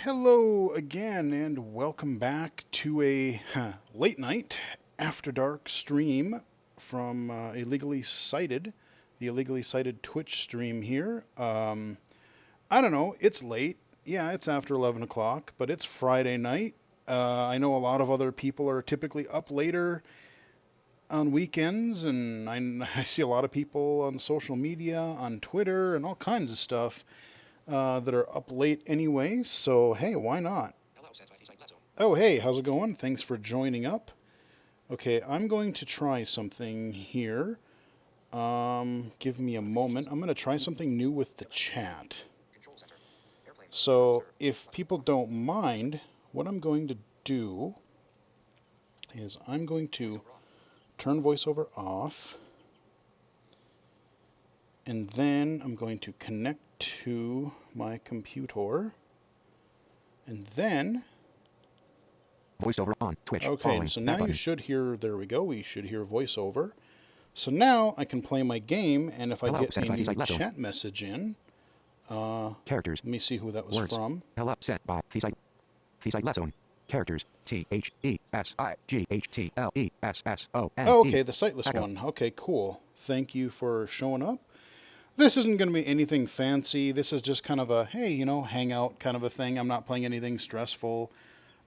Hello again, and welcome back to a late night after dark stream from the illegally cited Twitch stream here. I don't know, it's late. Yeah, it's after 11 o'clock, but it's Friday night. I know a lot of other people are typically up later on weekends, and I see a lot of people on social media, on Twitter, and all kinds of stuff that are up late anyway. So, hey, why not? Oh, hey, how's it going? Thanks for joining up. Okay, I'm going to try something here. Give me a moment. I'm going to try something new with the chat. So, if people don't mind, what I'm going to do is I'm going to turn voiceover off, and then I'm going to connect to my computer, and then Voiceover on Twitch. okay, so now you should hear, there we go, we should hear voiceover. So now I can play my game, and if I get a new chat message in, characters. let me see who that was Words. from. Hello, sent by Thesite Lesson. Characters. THESIGHTLESSON. Oh, okay, the sightless one. Okay, cool. Thank you for showing up. This isn't going to be anything fancy. This is just kind of a, hey, hangout kind of a thing. I'm not playing anything stressful.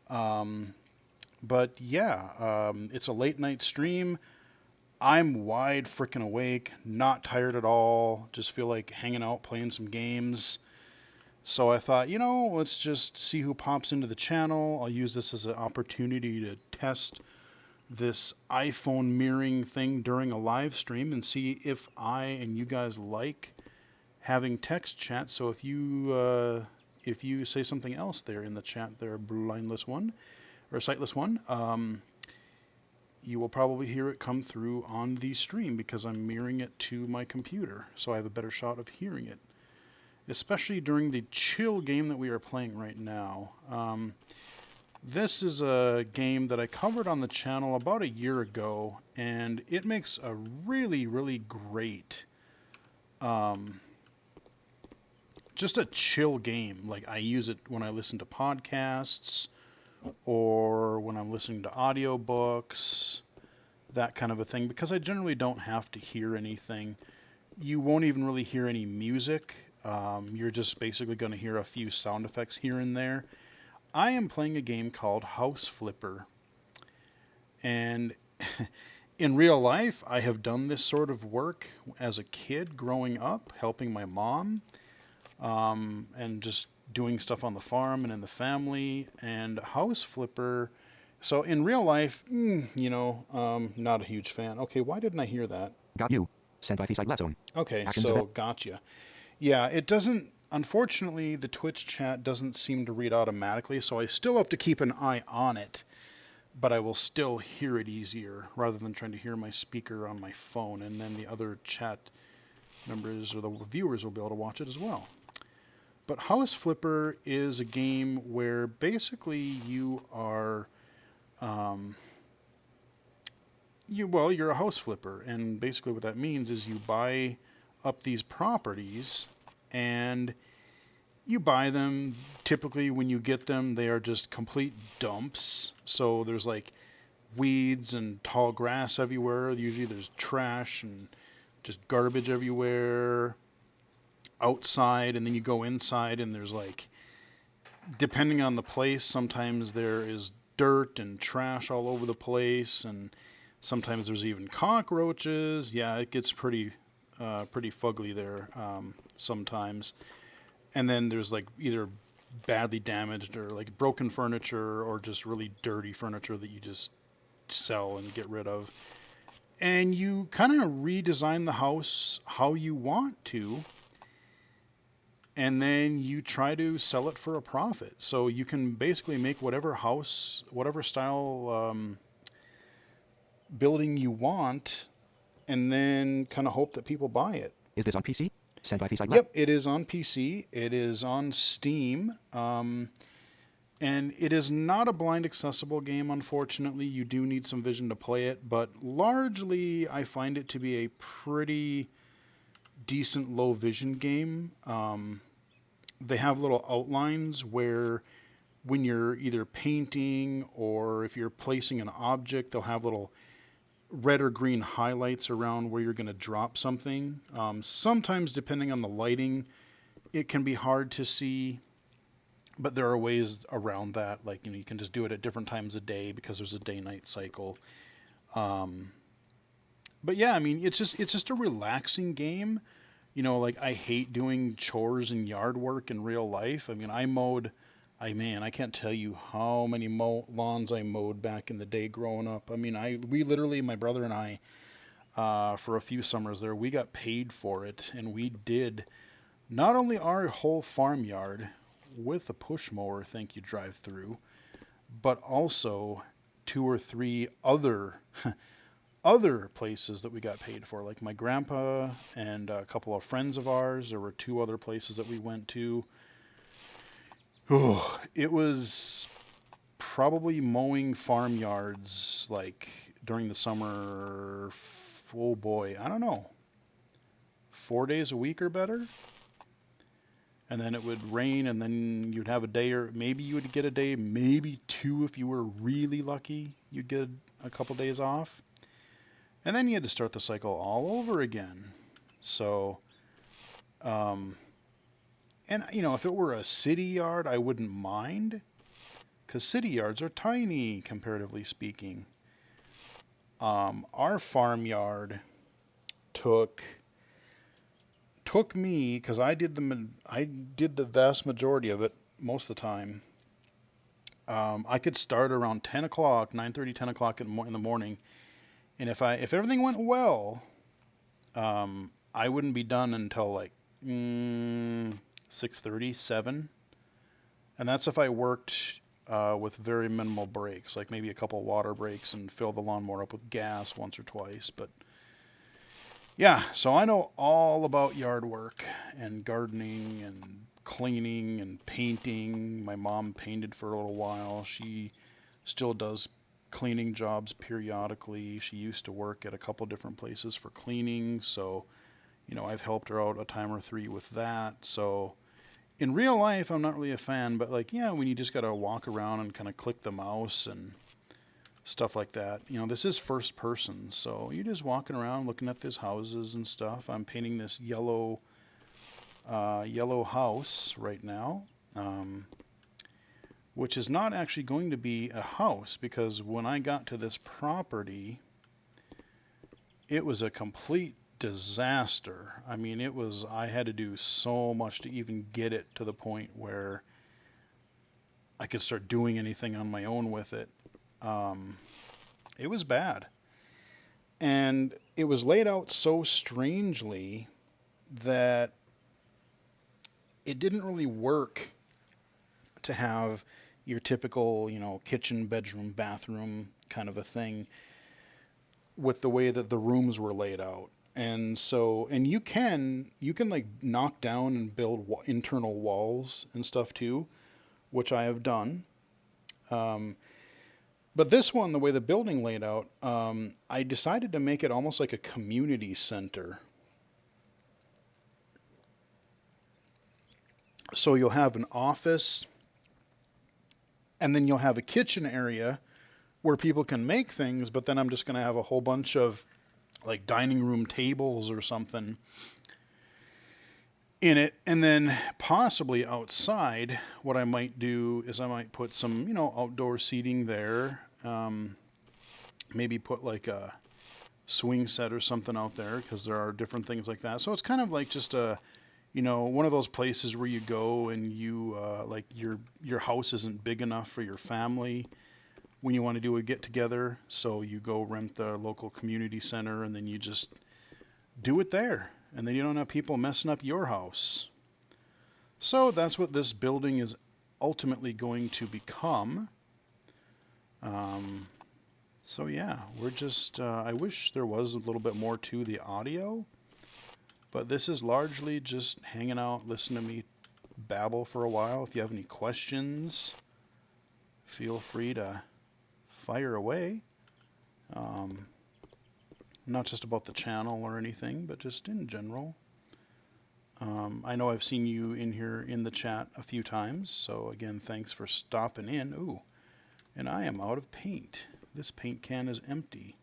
But yeah, it's a late night stream. I'm wide freaking awake, not tired at all, just feel like hanging out, playing some games. So I thought, let's just see who pops into the channel. I'll use this as an opportunity to test this iPhone mirroring thing during a live stream and see if I and you guys like having text chat. So if you say something else there in the chat there, blindless one or sightless one, you will probably hear it come through on the stream because I'm mirroring it to my computer, so I have a better shot of hearing it, especially during the chill game that we are playing right now. This is a game that I covered on the channel about a year ago, and it makes a really, really great, just a chill game. Like, I use it when I listen to podcasts or when I'm listening to audiobooks, that kind of a thing, because I generally don't have to hear anything. You won't even really hear any music. You're just basically going to hear a few sound effects here and there. I am playing a game called House Flipper. And in real life, I have done this sort of work as a kid growing up, helping my mom, and just doing stuff on the farm and in the family. And House Flipper, so in real life, not a huge fan. Okay, why didn't I hear that? Got you. Sent by Thesite Lesson. Okay, so gotcha. Yeah, it doesn't, unfortunately, the Twitch chat doesn't seem to read automatically, so I still have to keep an eye on it, but I will still hear it easier rather than trying to hear my speaker on my phone, and then the other chat members or the viewers will be able to watch it as well. But House Flipper is a game where basically you are, you're a house flipper, and basically what that means is you buy up these properties, and you buy them. Typically, when you get them, they are just complete dumps. So there's like weeds and tall grass everywhere. Usually there's trash and just garbage everywhere outside, and then you go inside and there's like, depending on the place, sometimes there is dirt and trash all over the place, and sometimes there's even cockroaches. Yeah, it gets pretty fugly there sometimes. And then there's like either badly damaged or like broken furniture or just really dirty furniture that you just sell and get rid of. And you kind of redesign the house how you want to, and then you try to sell it for a profit. So you can basically make whatever house, whatever style building you want, and then kind of hope that people buy it. Is this on PC? Sent by Thesite. Yep, it is on PC. It is on Steam. And it is not a blind accessible game, unfortunately. You do need some vision to play it, but largely I find it to be a pretty decent low vision game. They have little outlines where when you're either painting or if you're placing an object, they'll have little red or green highlights around where you're going to drop something. Sometimes, depending on the lighting, it can be hard to see, but there are ways around that. Like, you can just do it at different times of day because there's a day-night cycle. But yeah, I mean, it's just a relaxing game. Like I hate doing chores and yard work in real life. I mean, I can't tell you how many lawns I mowed back in the day growing up. I mean, we literally, my brother and I, for a few summers there, we got paid for it, and we did not only our whole farmyard with a push mower, thank you, drive through, but also two or three other places that we got paid for. Like my grandpa and a couple of friends of ours, there were two other places that we went to. Oh, it was probably mowing farmyards like during the summer. Oh boy, I don't know, 4 days a week or better. And then it would rain, and then you'd have a day, or maybe you would get a day, maybe two if you were really lucky. You'd get a couple days off. And then you had to start the cycle all over again. So, and if it were a city yard, I wouldn't mind, because city yards are tiny, comparatively speaking. Our farmyard took me, because I did the vast majority of it most of the time. I could start around 10 o'clock, 9:30, 10 o'clock in the morning. And if everything went well, I wouldn't be done until like 6:30, 7. And that's if I worked with very minimal breaks, like maybe a couple water breaks and fill the lawnmower up with gas once or twice. But yeah, so I know all about yard work and gardening and cleaning and painting. My mom painted for a little while. She still does cleaning jobs periodically. She used to work at a couple different places for cleaning, so I've helped her out a time or three with that. So in real life, I'm not really a fan, but when you just gotta walk around and kind of click the mouse and stuff like that, this is first person, so you're just walking around looking at these houses and stuff. I'm painting this yellow house right now. Which is not actually going to be a house, because when I got to this property, it was a complete disaster. I mean, I had to do so much to even get it to the point where I could start doing anything on my own with it. It was bad. And it was laid out so strangely that it didn't really work to have your typical, kitchen, bedroom, bathroom kind of a thing with the way that the rooms were laid out. And so, and you can like knock down and build internal walls and stuff too, which I have done. But this one, the way the building laid out, I decided to make it almost like a community center. So you'll have an office, and then you'll have a kitchen area where people can make things, but then I'm just going to have a whole bunch of like dining room tables or something in it. And then possibly outside, what I might do is I might put some, outdoor seating there. Maybe put like a swing set or something out there, because there are different things like that. So it's kind of like just one of those places where you go and you like your house isn't big enough for your family when you want to do a get together, so you go rent the local community center, and then you just do it there, and then you don't have people messing up your house. So that's what this building is ultimately going to become. So yeah, we're just I wish there was a little bit more to the audio. But this is largely just hanging out, listening to me babble for a while. If you have any questions, feel free to fire away. Not just about the channel or anything, but just in general. I know I've seen you in here in the chat a few times, so again, thanks for stopping in. Ooh, and I am out of paint. This paint can is empty.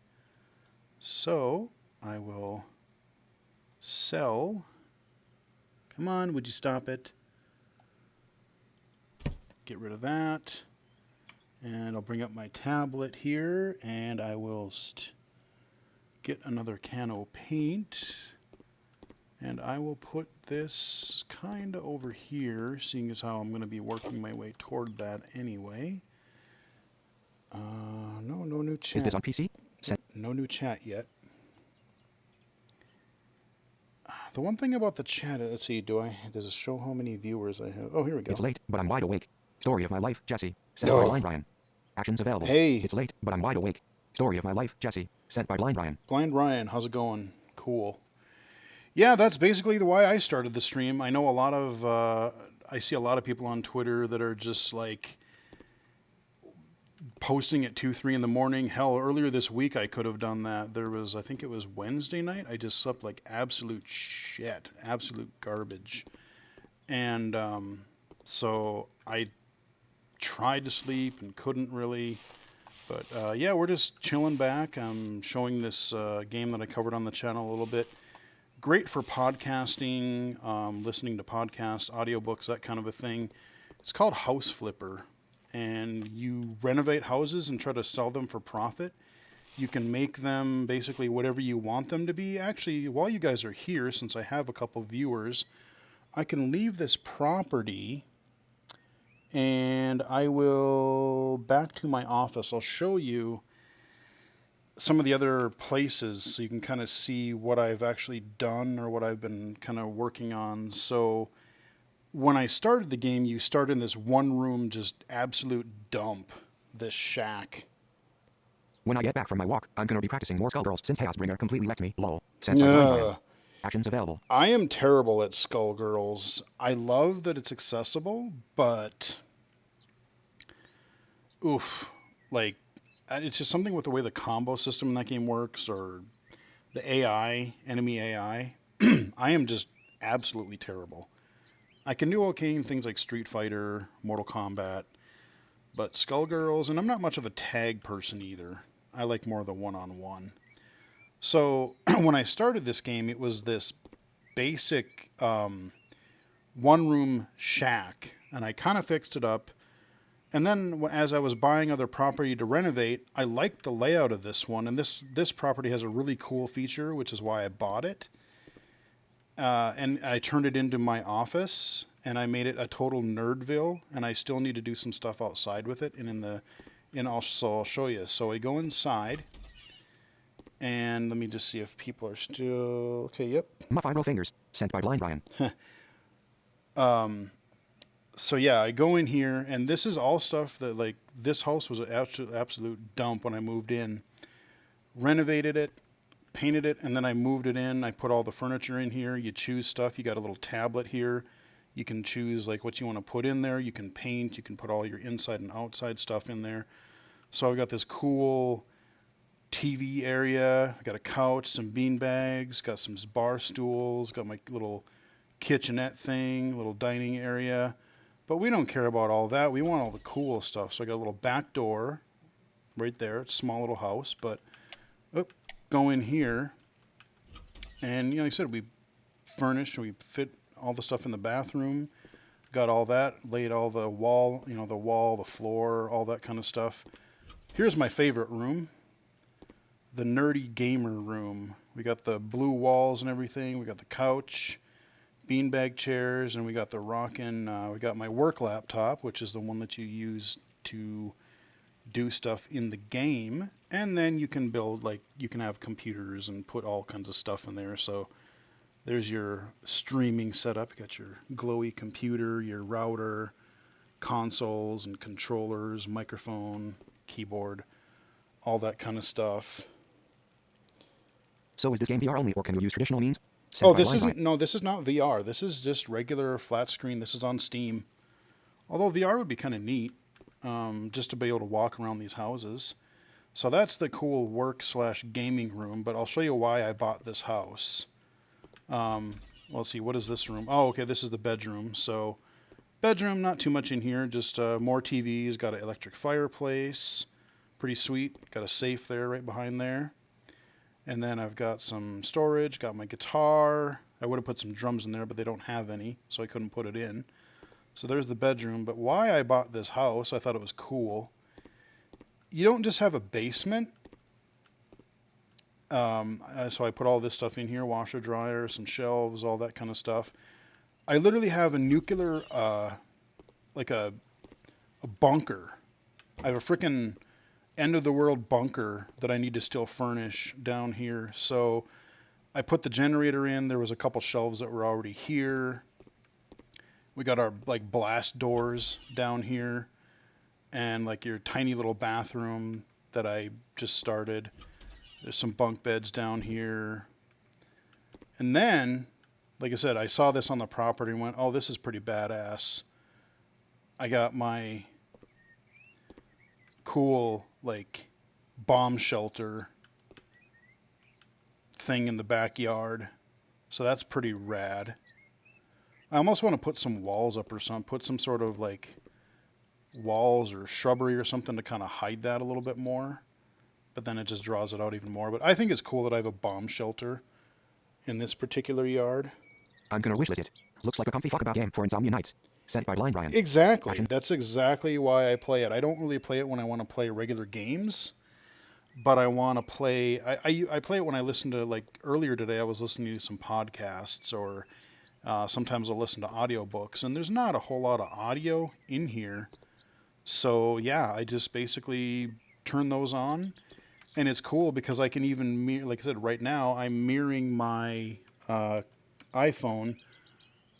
So I will sell. Come on, would you stop it? Get rid of that. And I'll bring up my tablet here, and I will get another can of paint. And I will put this kind of over here, seeing as how I'm going to be working my way toward that anyway. No new chat. Is this on PC? No new chat yet. The one thing about the chat, let's see, does it show how many viewers I have? Oh, here we go. It's late, but I'm wide awake. Story of my life, Jesse. Sent Oh. by Blind Ryan. Actions available. Hey. It's late, but I'm wide awake. Story of my life, Jesse. Sent by Blind Ryan. Blind Ryan, how's it going? Cool. Yeah, that's basically the why I started the stream. I know a lot of, I see a lot of people on Twitter that are just like posting at 2, 3 in the morning. Hell, earlier this week I could have done that. I think it was Wednesday night. I just slept like absolute shit, absolute garbage. And so I tried to sleep and couldn't really. But yeah, we're just chilling back. I'm showing this game that I covered on the channel a little bit. Great for podcasting, listening to podcasts, audiobooks, that kind of a thing. It's called House Flipper. And you renovate houses and try to sell them for profit. You can make them basically whatever you want them to be. Actually, while you guys are here, since I have a couple viewers, I can leave this property and I will back to my office. I'll show you some of the other places so you can kind of see what I've actually done or what I've been kind of working on. So when I started the game, you start in this one room, just absolute dump, this shack. When I get back from my walk, I'm gonna be practicing more Skullgirls since Chaosbringer completely wrecked me. Lol. Sent by Blind Ryan. Actions available. I am terrible at Skullgirls. I love that it's accessible, but oof, like it's just something with the way the combo system in that game works, or the AI, enemy AI. I am just absolutely terrible. I can do okay in things like Street Fighter, Mortal Kombat, but Skullgirls, and I'm not much of a tag person either. I like more of the one-on-one. So when I started this game, it was this basic one-room shack, and I kind of fixed it up. And then as I was buying other property to renovate, I liked the layout of this one, and this property has a really cool feature, which is why I bought it. And I turned it into my office, and I made it a total nerdville, and I still need to do some stuff outside with it. I'll show you. So I go inside, and let me just see if people are still okay. Yep. My final fingers. Sent by Blind Ryan. So yeah, I go in here, and this is all stuff that, like, this house was an absolute dump when I moved in. Renovated it, painted it, and then I moved it in. I put all the furniture in here. You choose stuff. You got a little tablet here. You can choose like what you want to put in there. You can paint. You can put all your inside and outside stuff in there. So I've got this cool TV area. I got a couch, some bean bags, got some bar stools, got my little kitchenette thing, little dining area. But we don't care about all that. We want all the cool stuff. So I got a little back door right there. It's a small little house, but go in here, and like I said, we furnished and we fit all the stuff in the bathroom. Got all that, laid all the wall, the floor, all that kind of stuff. Here's my favorite room, the nerdy gamer room. We got the blue walls and everything. We got the couch, beanbag chairs, and we got we got my work laptop, which is the one that you use to do stuff in the game. And then you can you can have computers and put all kinds of stuff in there. So there's your streaming setup. You got your glowy computer, your router, consoles and controllers, microphone, keyboard, all that kind of stuff. So is this game VR only, or can you use traditional means? This is not VR. This is just regular flat screen. This is on Steam. Although VR would be kind of neat, just to be able to walk around these houses. So that's the cool work/gaming room, but I'll show you why I bought this house. Well, let's see, what is this room? Oh, okay, this is the bedroom. So, bedroom, not too much in here, just more TVs, got an electric fireplace, pretty sweet. Got a safe there right behind there. And then I've got some storage, got my guitar. I would have put some drums in there, but they don't have any, so I couldn't put it in. So there's the bedroom. But why I bought this house, I thought it was cool. You don't just have a basement. So I put all this stuff in here, washer, dryer, some shelves, all that kind of stuff. I literally have a nuclear, like a bunker. I have a freaking end of the world bunker that I need to still furnish down here. So I put the generator in. There was a couple shelves that were already here. We got our like blast doors down here and like your tiny little bathroom that I just started. There's some bunk beds down here. And then, like I said, I saw this on the property and went, oh, this is pretty badass. I got my cool like bomb shelter thing in the backyard. So that's pretty rad. I almost want to put some walls up or something, put some sort of like walls or shrubbery or something to kind of hide that a little bit more. But then it just draws it out even more. But I think it's cool that I have a bomb shelter in this particular yard. I'm gonna wishlist it. Looks like a comfy fuckabout game for insomnia nights. Sent by Blind Ryan. Exactly. That's exactly why I play it. I don't really play it when I want to play regular games, but I want to play. I play it when I listen to, like earlier today, I was listening to some podcasts, or sometimes I'll listen to audiobooks, and there's not a whole lot of audio in here. So yeah, I just basically turn those on, and it's cool because I can even like I said, right now I'm mirroring my iPhone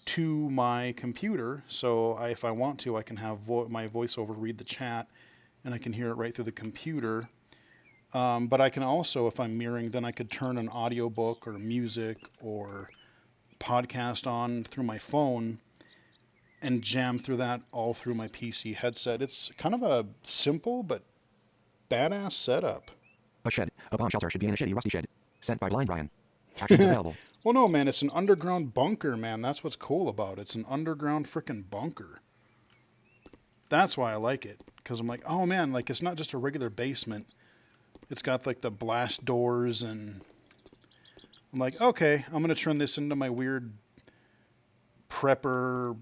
to my computer, so if I want to, I can have my voiceover read the chat, and I can hear it right through the computer. But I can also, if I'm mirroring, then I could turn an audiobook or music or podcast on through my phone and jam through that all through my PC headset. It's kind of a simple but badass setup. A shed. A bomb shelter should be in a shitty rusty shed. Sent by Blind Ryan. Actions available. Well, no, man, it's an underground bunker, man. That's what's cool about it. It's an underground freaking bunker. That's why I like it. Because I'm like, oh, man, like it's not just a regular basement. It's got like the blast doors, and I'm like, okay, I'm going to turn this into my weird prepper,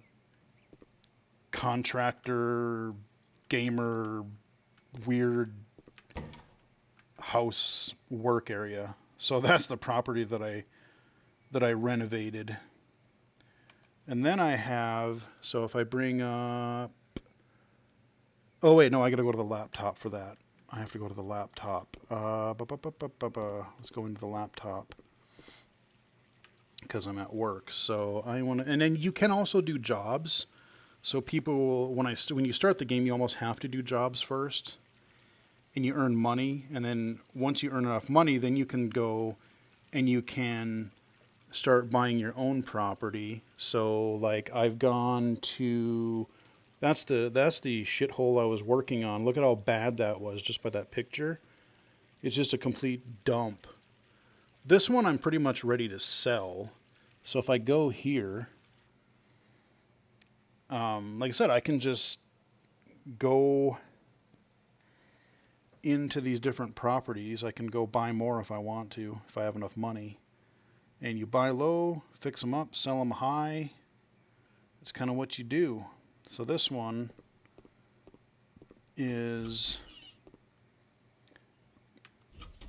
contractor, gamer, weird house work area. So that's the property that I renovated. And then I have, so if I bring up, oh wait, no, I got to go to the laptop for that. I have to go to the laptop. Let's go into the laptop because I'm at work. So I want to, and then you can also do jobs. So people, when you start the game, you almost have to do jobs first, and you earn money. And then once you earn enough money, then you can go and you can start buying your own property. So like I've gone to, that's the shithole I was working on. Look at how bad that was just by that picture. It's just a complete dump. This one I'm pretty much ready to sell. So if I go here, like I said, I can just go into these different properties. I can go buy more if I want to, if I have enough money. And you buy low, fix them up, sell them high. It's kind of what you do. So this one is,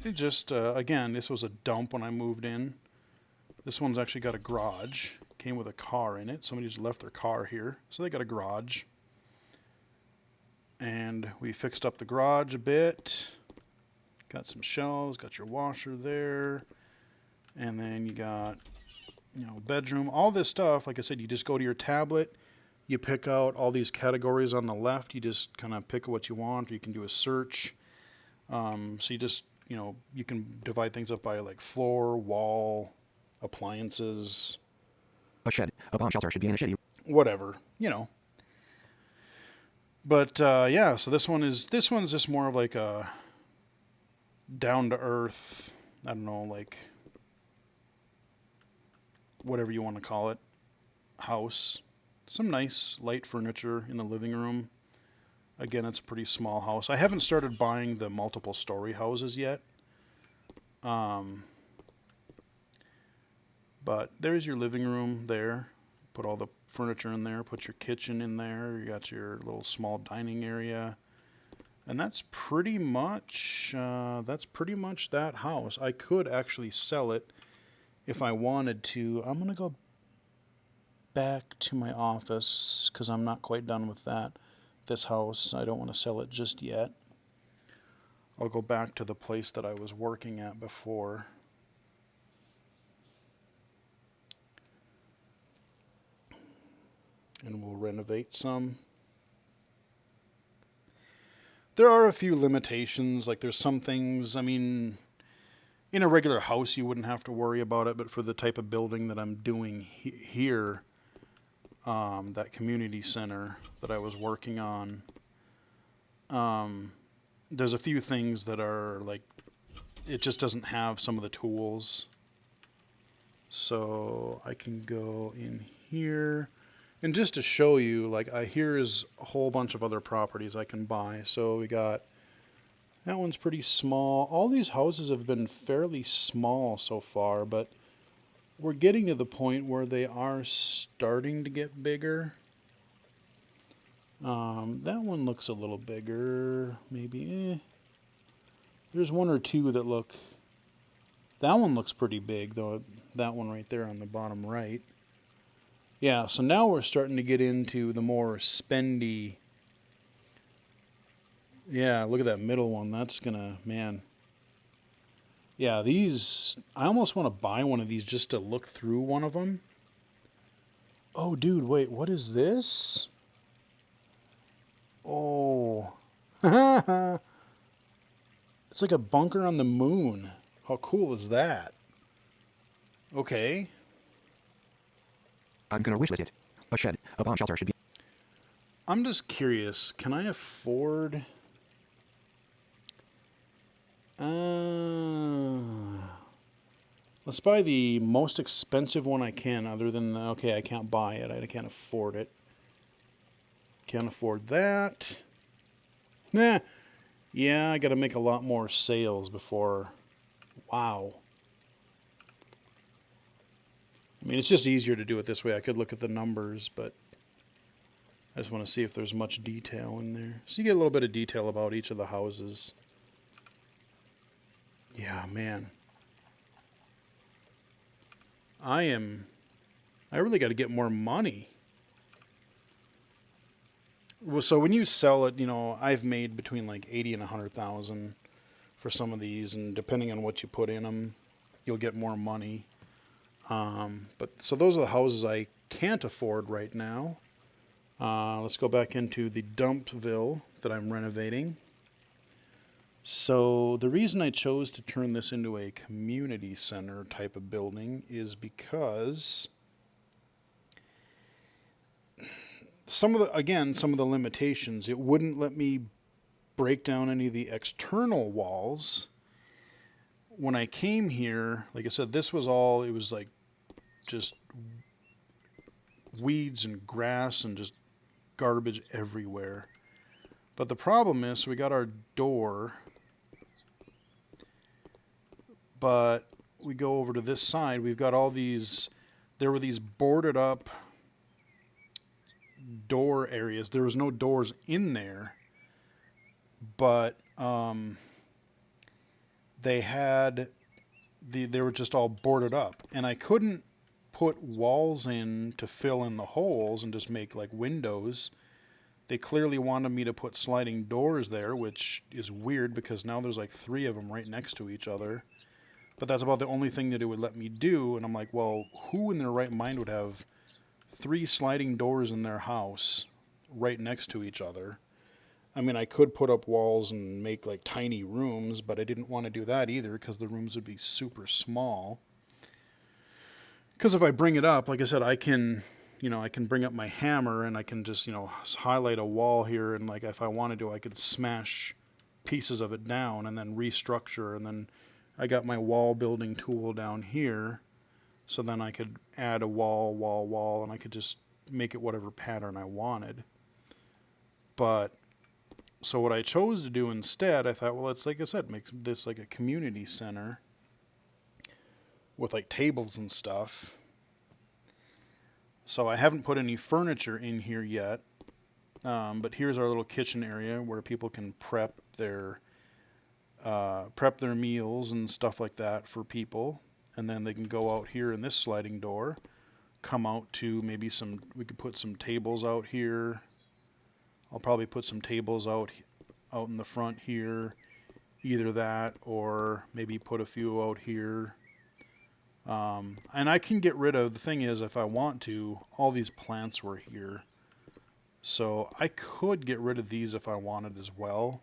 it just, again, this was a dump when I moved in. This one's actually got a garage. Came with a car in it. Somebody just left their car here. So they got a garage. And we fixed up the garage a bit. Got some shelves, got your washer there. And then you got, bedroom, all this stuff. Like I said, you just go to your tablet, you pick out all these categories on the left. You just kind of pick what you want. Or you can do a search. So you just, you can divide things up by like floor, wall, appliances. A shed. A bomb shelter should be in a shitty. Whatever, But yeah, so this one's just more of like a down to earth. I don't know, like whatever you want to call it, house. Some nice light furniture in the living room. Again, it's a pretty small house. I haven't started buying the multiple story houses yet. But there's your living room there. Put all the furniture in there. Put your kitchen in there. You got your little small dining area. And that's pretty much that house. I could actually sell it if I wanted to. I'm going to go back to my office because I'm not quite done with this house. I don't want to sell it just yet. I'll go back to the place that I was working at before. And we'll renovate some. There are a few limitations, like there's some things, I mean, in a regular house you wouldn't have to worry about it, but for the type of building that I'm doing here, that community center that I was working on, there's a few things that are like, it just doesn't have some of the tools. So I can go in here. And just to show you, like, here is a whole bunch of other properties I can buy. So we got, that one's pretty small. All these houses have been fairly small so far, but we're getting to the point where they are starting to get bigger. That one looks a little bigger, maybe. There's one or two that look, that one looks pretty big, though. That one right there on the bottom right. Yeah, so now we're starting to get into the more spendy. Yeah, look at that middle one. That's gonna, man. Yeah, these, I almost want to buy one of these just to look through one of them. Oh, dude, wait, what is this? Oh. It's like a bunker on the moon. How cool is that? Okay. I'm gonna wishlist it. A shed, a bomb shelter should be. I'm just curious, can I afford... let's buy the most expensive one I can, other than, okay, I can't buy it. I can't afford it. Can't afford that. Nah. Yeah, I gotta make a lot more sales before... Wow. I mean, it's just easier to do it this way. I could look at the numbers, but I just want to see if there's much detail in there. So you get a little bit of detail about each of the houses. Yeah, man. I really got to get more money. Well, so when you sell it, you know, I've made between like 80 and 100,000 for some of these, and depending on what you put in them, you'll get more money. But so those are the houses I can't afford right now. Let's go back into the Dumpville that I'm renovating. So the reason I chose to turn this into a community center type of building is because some of the limitations, it wouldn't let me break down any of the external walls. When I came here, like I said, this was all, it was like just weeds and grass and just garbage everywhere. But the problem is, so we got our door, but we go over to this side, we've got all these, there were these boarded up door areas. There was no doors in there, but they were just all boarded up, and I couldn't put walls in to fill in the holes and just make like windows. They clearly wanted me to put sliding doors there, which is weird because now there's like 3 of them right next to each other. But that's about the only thing that it would let me do. And I'm like, well, who in their right mind would have 3 sliding doors in their house right next to each other? I mean, I could put up walls and make like tiny rooms, but I didn't want to do that either because the rooms would be super small. Because if I bring it up, like I said, I can bring up my hammer and I can just, highlight a wall here, and like if I wanted to, I could smash pieces of it down and then restructure, and then I got my wall building tool down here. So then I could add a wall, and I could just make it whatever pattern I wanted. But so what I chose to do instead, I thought, well, it's like I said, make this like a community center with like tables and stuff. So I haven't put any furniture in here yet, but here's our little kitchen area where people can prep their meals and stuff like that for people, and then they can go out here in this sliding door, come out to maybe we could put some tables out here. I'll probably put some tables out in the front here, either that or maybe put a few out here. And I can get rid of, the thing is, if I want to, all these plants were here. So I could get rid of these if I wanted as well.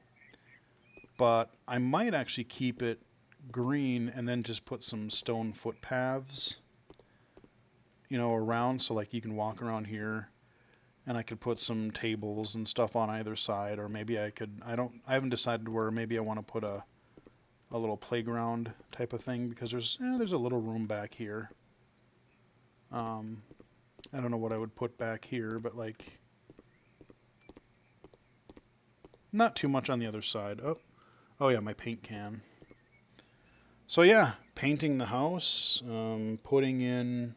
But I might actually keep it green and then just put some stone footpaths, around. So like you can walk around here, and I could put some tables and stuff on either side. Or maybe I haven't decided where. Maybe I want to put a little playground type of thing, because there's a little room back here. I don't know what I would put back here, but like not too much on the other side. Oh yeah, my paint can. So yeah, painting the house, putting in,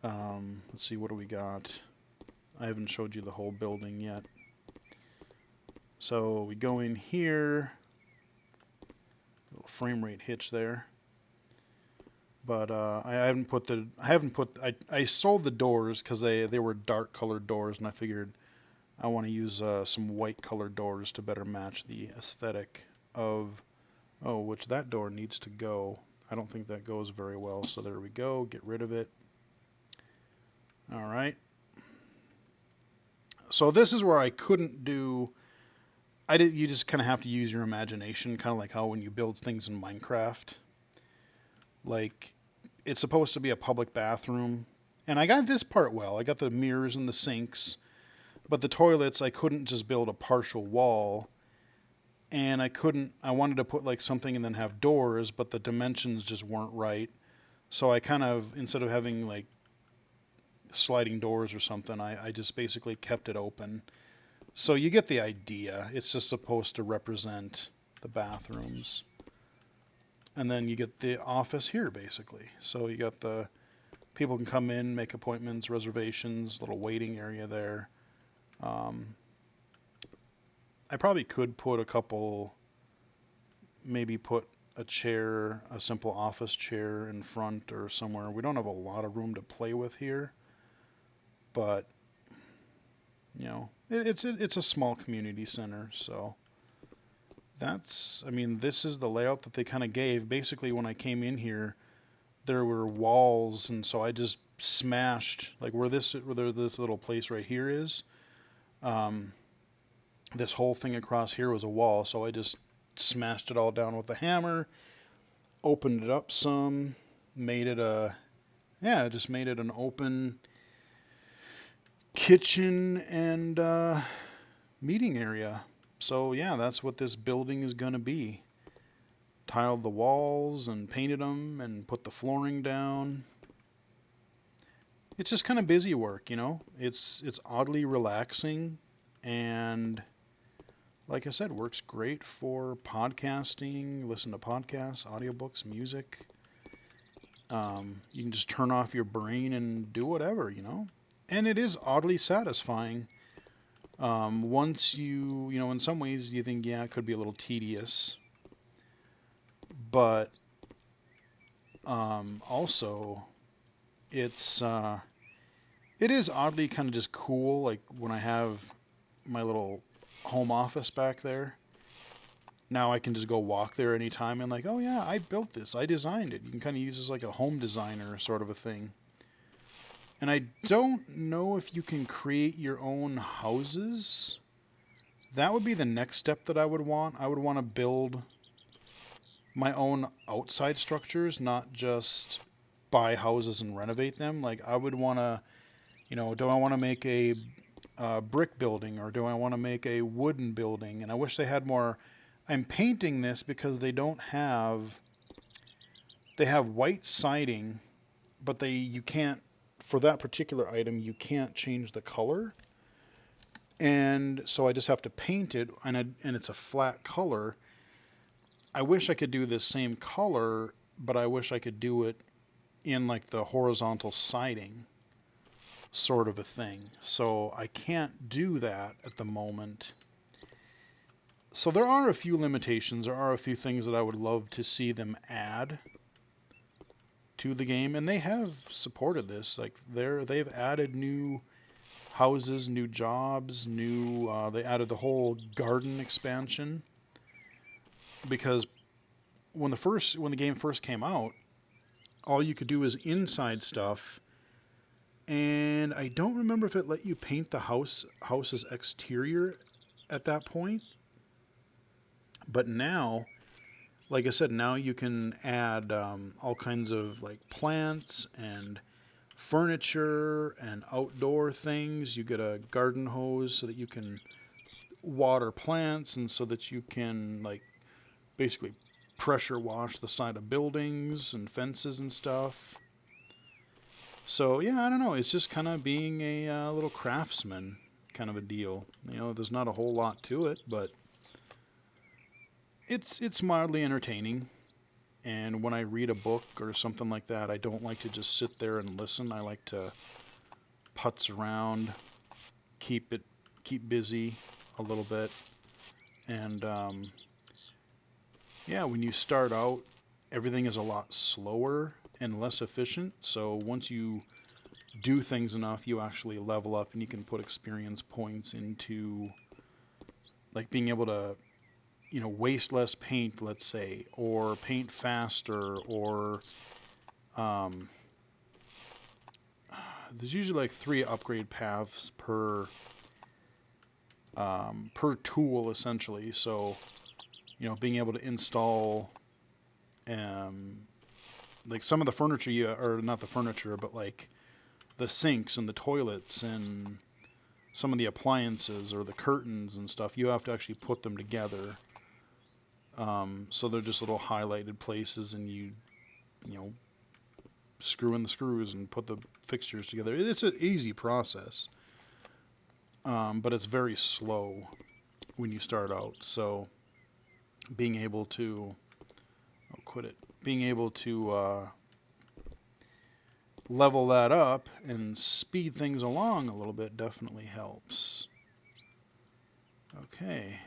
let's see, what do we got? I haven't showed you the whole building yet. So we go in here, little frame rate hitch there. But I sold the doors because they were dark colored doors, and I figured I want to use some white colored doors to better match the aesthetic of, which that door needs to go. I don't think that goes very well. So there we go. Get rid of it. All right. So this is where I couldn't do. You just kind of have to use your imagination, kind of like how when you build things in Minecraft. Like, it's supposed to be a public bathroom, and I got this part well. I got the mirrors and the sinks, but the toilets, I couldn't just build a partial wall, and I wanted to put like something and then have doors, but the dimensions just weren't right. So I kind of, instead of having like sliding doors or something, I just basically kept it open. So you get the idea. It's just supposed to represent the bathrooms. And then you get the office here, basically. So you got the people can come in, make appointments, reservations, little waiting area there. I probably could put maybe put a chair, a simple office chair in front or somewhere. We don't have a lot of room to play with here, but it's a small community center, so this is the layout that they kind of gave. Basically, when I came in here, there were walls, and so I just smashed, like where this little place right here is. This whole thing across here was a wall, so I just smashed it all down with a hammer, opened it up some, made it just made it an open kitchen and meeting area. So yeah, that's what this building is going to be. Tiled the walls and painted them and put the flooring down. It's just kind of busy work, It's oddly relaxing, and like I said, works great for podcasting, listen to podcasts, audiobooks, music. You can just turn off your brain and do whatever, And it is oddly satisfying. Once in some ways you think, yeah, it could be a little tedious. But also, it is oddly kind of just cool, like when I have my little home office back there. Now I can just go walk there anytime and like, oh yeah, I built this, I designed it. You can kind of use it as like a home designer sort of a thing. And I don't know if you can create your own houses. That would be the next step that I would want. I would want to build my own outside structures, not just buy houses and renovate them. Like I would want to, do I want to make a brick building, or do I want to make a wooden building? And I wish they had more. I'm painting this because they don't have they have white siding, but you can't, for that particular item, you can't change the color. And so I just have to paint it, and it's a flat color. I wish I could do this same color, but I wish I could do it in like the horizontal siding sort of a thing. So I can't do that at the moment. So there are a few limitations. There are a few things that I would love to see them add to the game, and they have supported this. Like they've added new houses, new jobs, they added the whole garden expansion, because when the game first came out, all you could do was inside stuff, and I don't remember if it let you paint the house's exterior at that point. But now, like I said, now you can add all kinds of like plants and furniture and outdoor things. You get a garden hose so that you can water plants, and so that you can like basically pressure wash the side of buildings and fences and stuff. So yeah, I don't know. It's just kind of being a little craftsman kind of a deal. You know, there's not a whole lot to it, but it's mildly entertaining. And when I read a book or something like that, I don't like to just sit there and listen. I like to putz around, keep busy a little bit. And yeah, when you start out, everything is a lot slower and less efficient. So once you do things enough, you actually level up, and you can put experience points into like being able to, you know, waste less paint, let's say, or paint faster, or there's usually like 3 upgrade paths per tool, essentially. So, you know, being able to install like some of the furniture, or not the furniture, but like the sinks and the toilets and some of the appliances or the curtains and stuff, you have to actually put them together. So they're just little highlighted places, and you know, screw in the screws and put the fixtures together. It's an easy process, but it's very slow when you start out. So being able to, being able to level that up and speed things along a little bit definitely helps. Okay.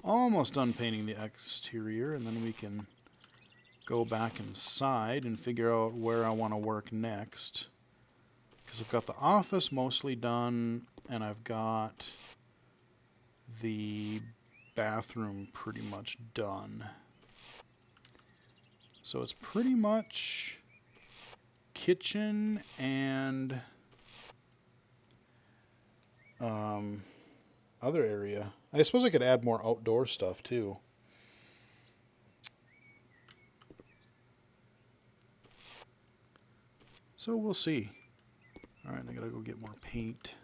Almost done painting the exterior, and then we can go back inside and figure out where I want to work next. Because I've got the office mostly done, and I've got the bathroom pretty much done. So it's pretty much kitchen and other area. I suppose I could add more outdoor stuff too. So we'll see. Alright, I gotta go get more paint.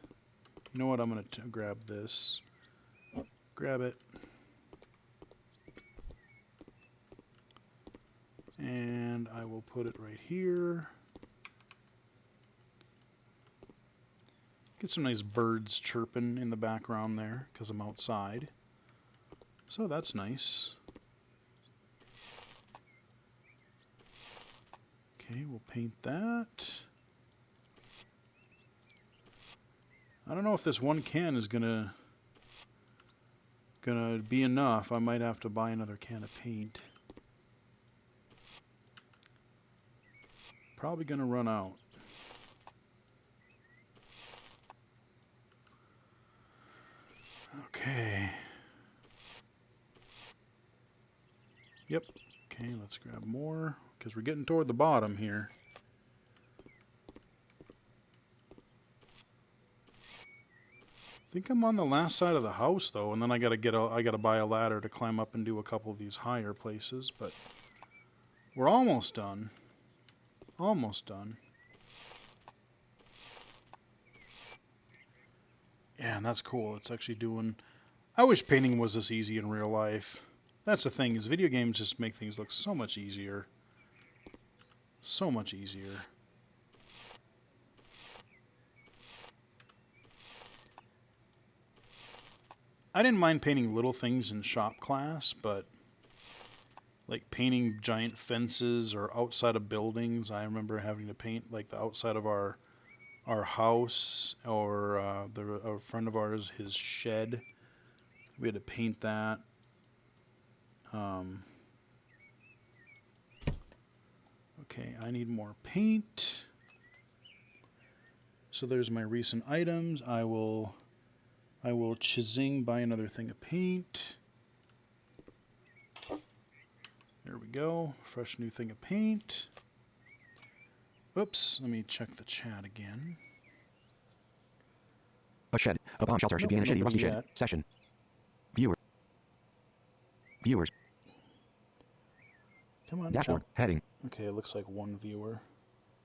You know what? I'm gonna grab this. Grab it. And I will put it right here. Get some nice birds chirping in the background there, because I'm outside. So that's nice. Okay, we'll paint that. I don't know if this one can is gonna be enough. I might have to buy another can of paint. Probably gonna run out. Okay. Yep. Okay, let's grab more, because we're getting toward the bottom here. I think I'm on the last side of the house though, and then I gotta buy a ladder to climb up and do a couple of these higher places, but we're almost done. Almost done. Yeah, and that's cool. It's actually doing... I wish painting was this easy in real life. That's the thing, is video games just make things look so much easier. So much easier. I didn't mind painting little things in shop class, but like painting giant fences or outside of buildings, I remember having to paint like the outside of our house, or a friend of ours, his shed. We had to paint that. Okay, I need more paint. So there's my recent items. I will chizing buy another thing of paint. There we go. Fresh new thing of paint. Oops, let me check the chat again. A shed. A bomb shelter should be in a shitty rusty shed. Session. Viewer. Viewers. Come on, Dashboard. jump. Heading. Okay, it looks like one viewer.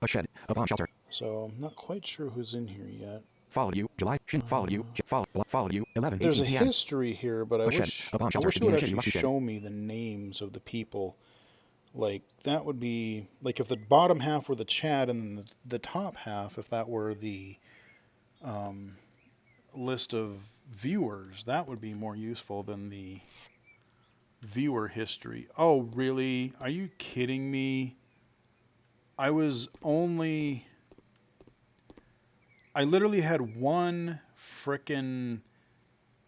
A shed. A bomb shelter. So I'm not quite sure who's in here yet. Followed you. July. Followed you. Followed you. 11. There's a PM. history here, but I wish you would actually show me the names of the people. Like, that would be, like, if the bottom half were the chat and the top half, if that were the list of viewers, that would be more useful than the viewer history. Oh, really? Are you kidding me? I literally had one frickin'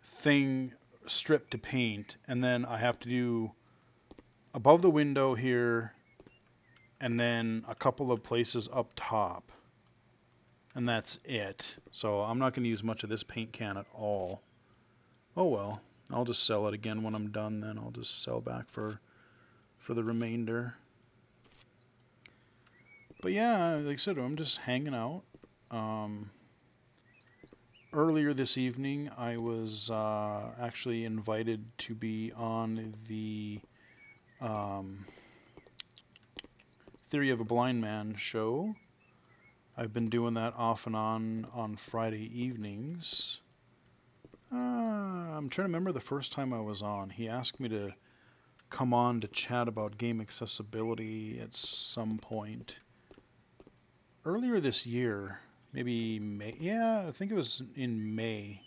thing stripped to paint, and then I have to do above the window here, and then a couple of places up top. And that's it. So I'm not going to use much of this paint can at all. Oh well. I'll just sell it again when I'm done then. I'll just sell back for the remainder. But yeah, like I said, I'm just hanging out. Earlier this evening, I was actually invited to be on the Theory of a Blind Man show. I've been doing that off and on Friday evenings. I'm trying to remember the first time I was on. He asked me to come on to chat about game accessibility at some point. Earlier this year, maybe May. Yeah, I think it was in May.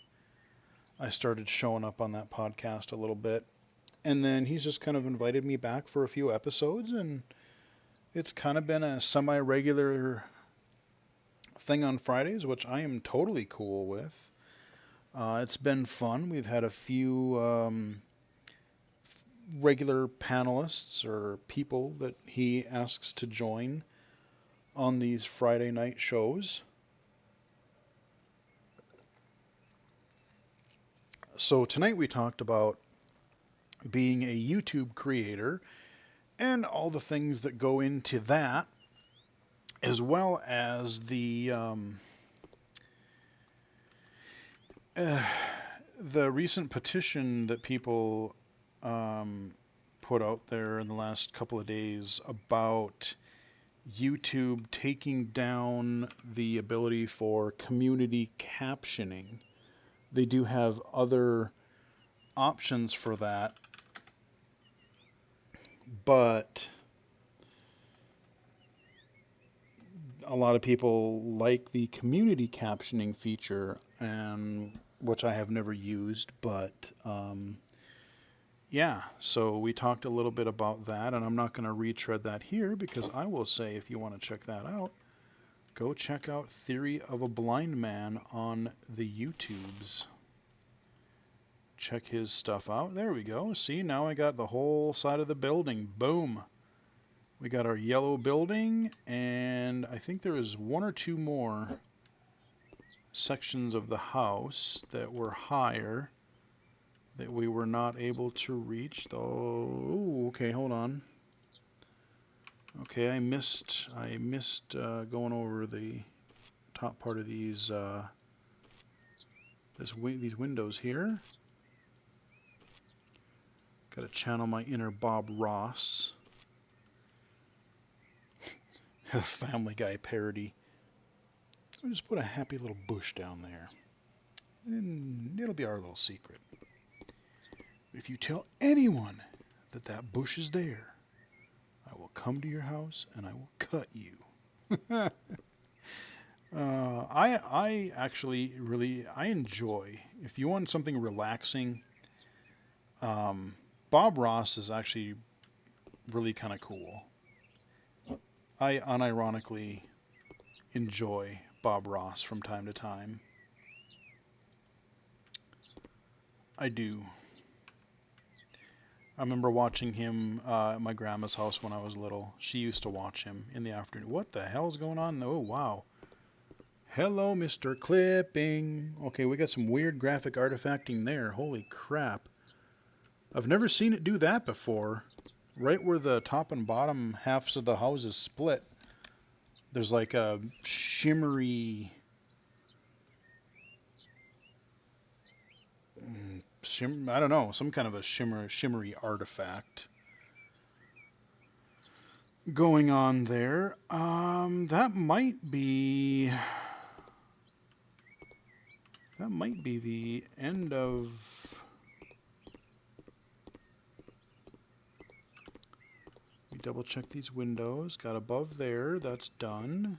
I started showing up on that podcast a little bit. And then he's just kind of invited me back for a few episodes, and it's kind of been a semi-regular thing on Fridays, which I am totally cool with. It's been fun. We've had a few regular panelists or people that he asks to join on these Friday night shows. So tonight we talked about being a YouTube creator and all the things that go into that, as well as the recent petition that people put out there in the last couple of days about YouTube taking down the ability for community captioning. They do have other options for that, but a lot of people like the community captioning feature, and which I have never used, but yeah, so we talked a little bit about that, and I'm not going to retread that here, because I will say, if you want to check that out, go check out Theory of a Blind Man on the YouTubes. Check his stuff out. There we go. See, now I got the whole side of the building. Boom. We got our yellow building, and I think there is one or two more sections of the house that were higher that we were not able to reach. Oh, okay, hold on. Okay, I missed going over the top part of these these windows here. Got to channel my inner Bob Ross. Family Guy parody. I'll just put a happy little bush down there, and it'll be our little secret. If you tell anyone that that bush is there, I will come to your house and I will cut you. I actually really I enjoy, if you want something relaxing, Bob Ross is actually really kind of cool. I unironically enjoy Bob Ross from time to time. I do. I remember watching him at my grandma's house when I was little. She used to watch him in the afternoon. What the hell's going on? Oh, wow. Hello, Mr. Clipping. Okay, we got some weird graphic artifacting there. Holy crap. I've never seen it do that before. Right where the top and bottom halves of the houses split, there's like a shimmery... I don't know, some kind of a shimmery artifact going on there. That might be the end of... Let me double check these windows. Got above there, that's done.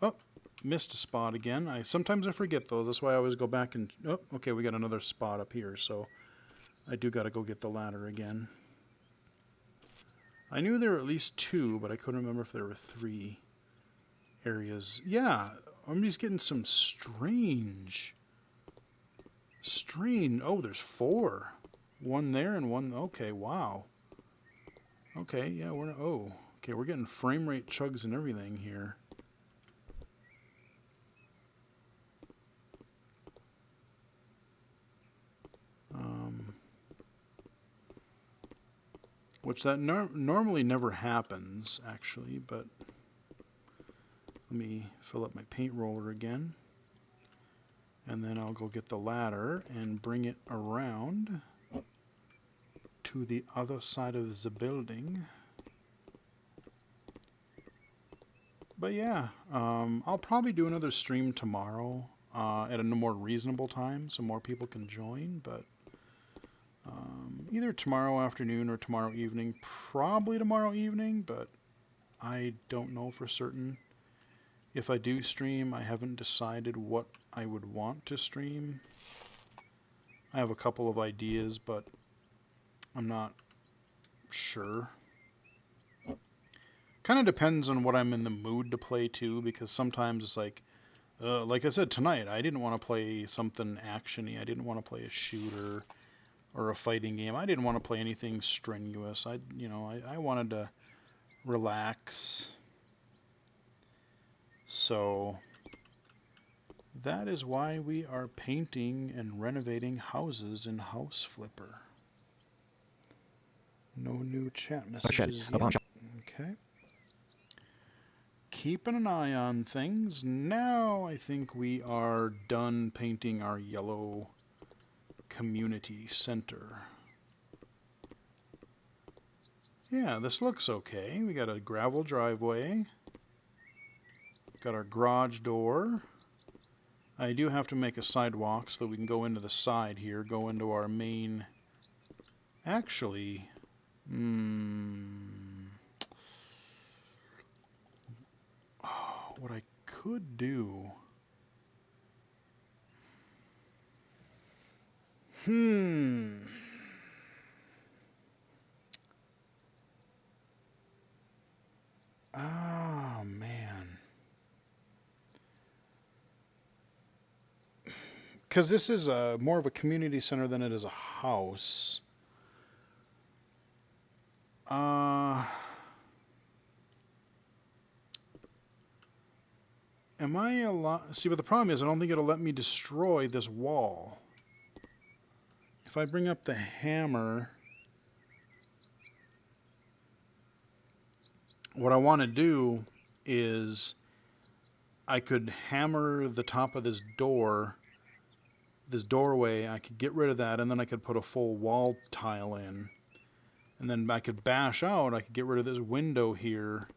Oh, missed a spot again. Sometimes I forget those. That's why I always go back and... Oh, okay, we got another spot up here, so I do got to go get the ladder again. I knew there were at least 2, but I couldn't remember if there were 3 areas. Yeah, I'm just getting some strange... Oh, there's 4. 1 there and 1... Okay, wow. Okay, yeah, we're getting frame rate chugs and everything here. Which that normally never happens, actually, but let me fill up my paint roller again. And then I'll go get the ladder and bring it around to the other side of the building. But yeah, I'll probably do another stream tomorrow at a more reasonable time so more people can join, but either tomorrow afternoon or tomorrow evening. Probably tomorrow evening, but I don't know for certain. If I do stream, I haven't decided what I would want to stream. I have a couple of ideas, but I'm not sure. Kind of depends on what I'm in the mood to play too, because sometimes it's like I said tonight, I didn't want to play something actiony. I didn't want to play a shooter or a fighting game. I didn't want to play anything strenuous. I wanted to relax. So that is why we are painting and renovating houses in House Flipper. No new chat messages yet. Okay. Keeping an eye on things. Now I think we are done painting our yellow community center. Yeah, this looks okay. We got a gravel driveway. Got our garage door. I do have to make a sidewalk so that we can go into the side here, go into our main... Actually, what I could do... Oh, man. Because this is more of a community center than it is a house. Am I allowed... See, but the problem is I don't think it'll let me destroy this wall. If I bring up the hammer... What I want to do is I could hammer the top of this doorway. I could get rid of that, and then I could put a full wall tile in. And then I could bash out. I could get rid of this window here,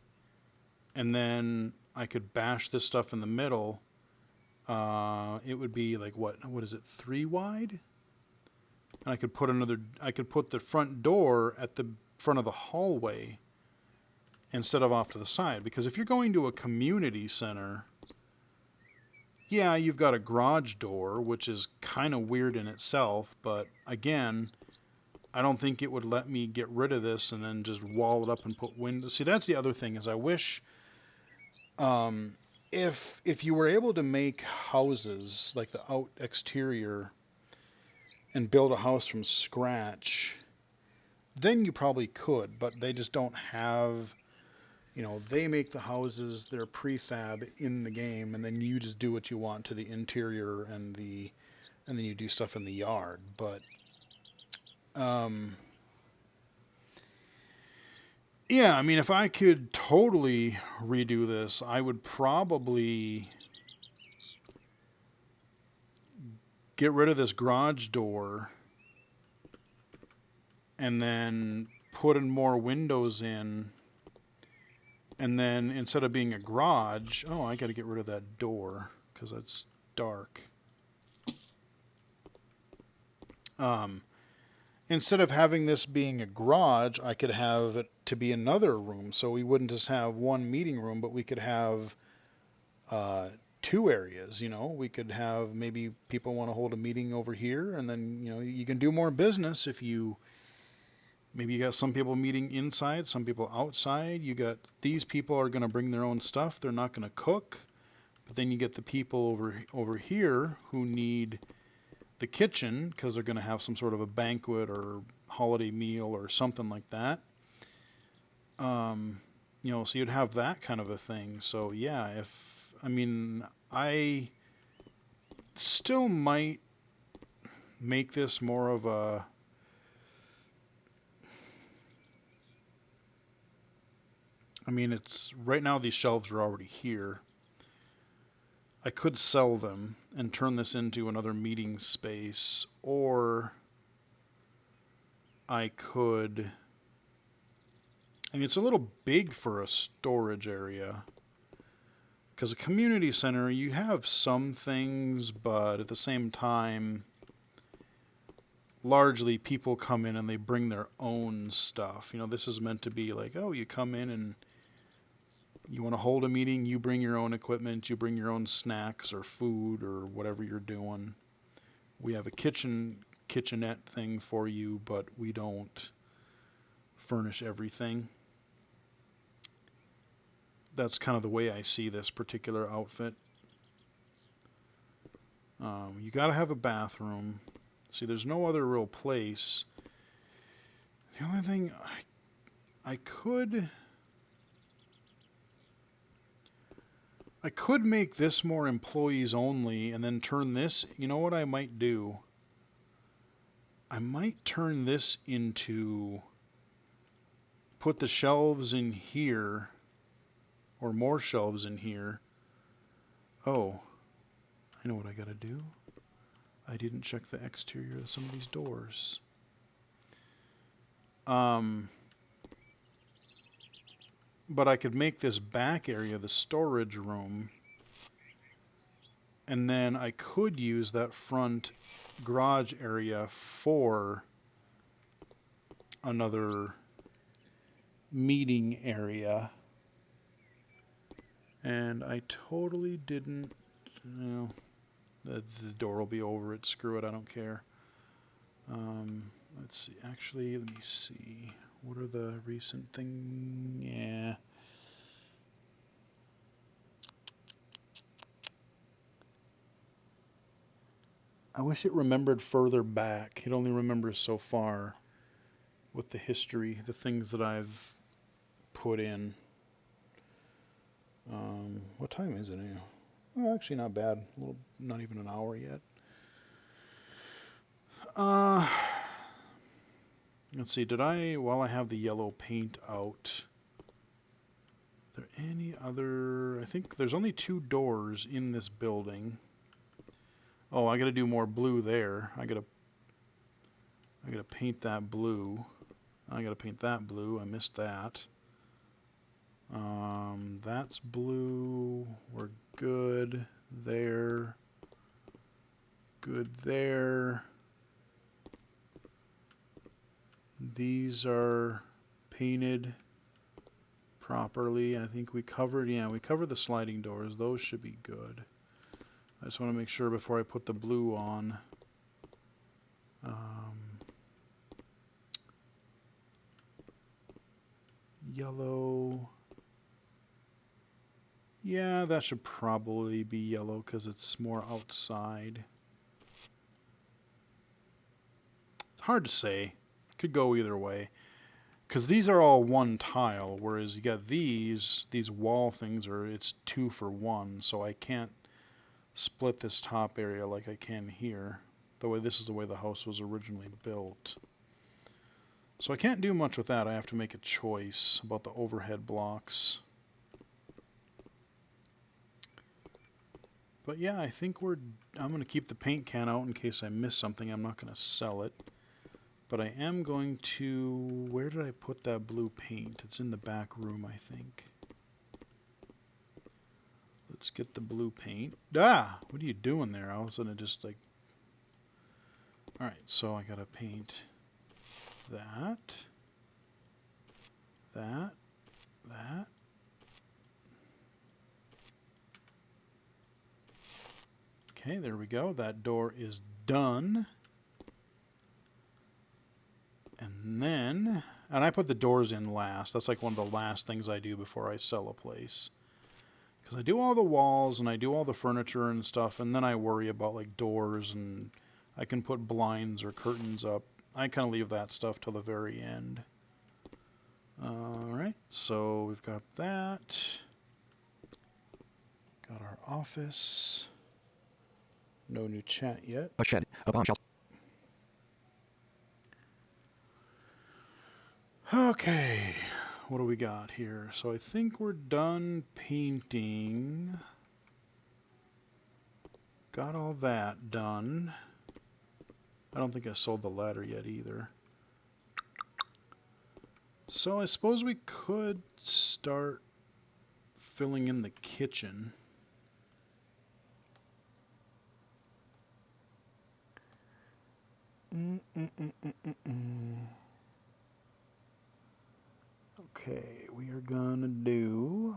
and then I could bash this stuff in the middle. It would be like what is it, 3 wide? And I could put the front door at the front of the hallway. instead of off to the side. Because if you're going to a community center, yeah, you've got a garage door, which is kind of weird in itself, but again, I don't think it would let me get rid of this and then just wall it up and put windows. See, that's the other thing, is I wish if you were able to make houses, like the out exterior, and build a house from scratch, then you probably could, but they just don't have, they make the houses, they're prefab in the game, and then you just do what you want to the interior and then you do stuff in the yard. But yeah, I mean, if I could totally redo this, I would probably get rid of this garage door and then put in more windows in. And then instead of being a garage, oh, I got to get rid of that door because it's dark. Instead of having this being a garage, I could have it to be another room. So we wouldn't just have one meeting room, but we could have two areas. We could have, maybe people want to hold a meeting over here, and then you can do more business if you. Maybe you got some people meeting inside, some people outside. You got, these people are going to bring their own stuff. They're not going to cook. But then you get the people over here who need the kitchen because they're going to have some sort of a banquet or holiday meal or something like that. So you'd have that kind of a thing. So yeah, I still might make this more of a, it's right now these shelves are already here. I could sell them and turn this into another meeting space, or I could. It's a little big for a storage area. Because a community center, you have some things, but at the same time, largely people come in and they bring their own stuff. This is meant to be like, oh, you come in and you want to hold a meeting, you bring your own equipment, you bring your own snacks or food or whatever you're doing. We have a kitchenette thing for you, but we don't furnish everything. That's kind of the way I see this particular outfit. You got to have a bathroom. See, there's no other real place. The only thing I could make this more employees only and then turn this, you know what I might do? I might turn this into, put the shelves in here, or more shelves in here. Oh, I know what I gotta do. I didn't check the exterior of some of these doors. But I could make this back area the storage room, and then I could use that front garage area for another meeting area. And I totally didn't, the door will be over it, screw it, I don't care. Let's see, actually, let me see. What are the recent things? Yeah. I wish it remembered further back. It only remembers so far with the history, the things that I've put in. What time is it now? Oh, actually not bad. Not even an hour yet. Let's see, while I have the yellow paint out, are there any other, I think there's only 2 doors in this building. Oh, I gotta do more blue there. I gotta paint that blue. I gotta paint that blue. I missed that. That's blue. We're good there. Good there. These are painted properly. I think we covered, yeah, we covered the sliding doors. Those should be good. I just want to make sure before I put the blue on. Yellow. Yeah, that should probably be yellow because it's more outside. It's hard to say. Could go either way. Because these are all one tile, whereas you got these wall things it's 2 for 1, so I can't split this top area like I can here. This is the way the house was originally built. So I can't do much with that. I have to make a choice about the overhead blocks. But yeah, I think I'm going to keep the paint can out in case I miss something. I'm not going to sell it. But I am going to... Where did I put that blue paint? It's in the back room, I think. Let's get the blue paint. Ah! What are you doing there? All of a sudden it just like... Alright, so I gotta paint that. That. That. Okay, there we go. That door is done. And then... And I put the doors in last. That's like one of the last things I do before I sell a place. Because I do all the walls and I do all the furniture and stuff, and then I worry about like doors, and I can put blinds or curtains up. I kind of leave that stuff till the very end. Alright, so we've got that. Got our office. No new chat yet. A shed. A bombshell. Okay, what do we got here? So I think we're done painting. Got all that done. I don't think I sold the ladder yet either. So I suppose we could start filling in the kitchen. Okay, we are gonna do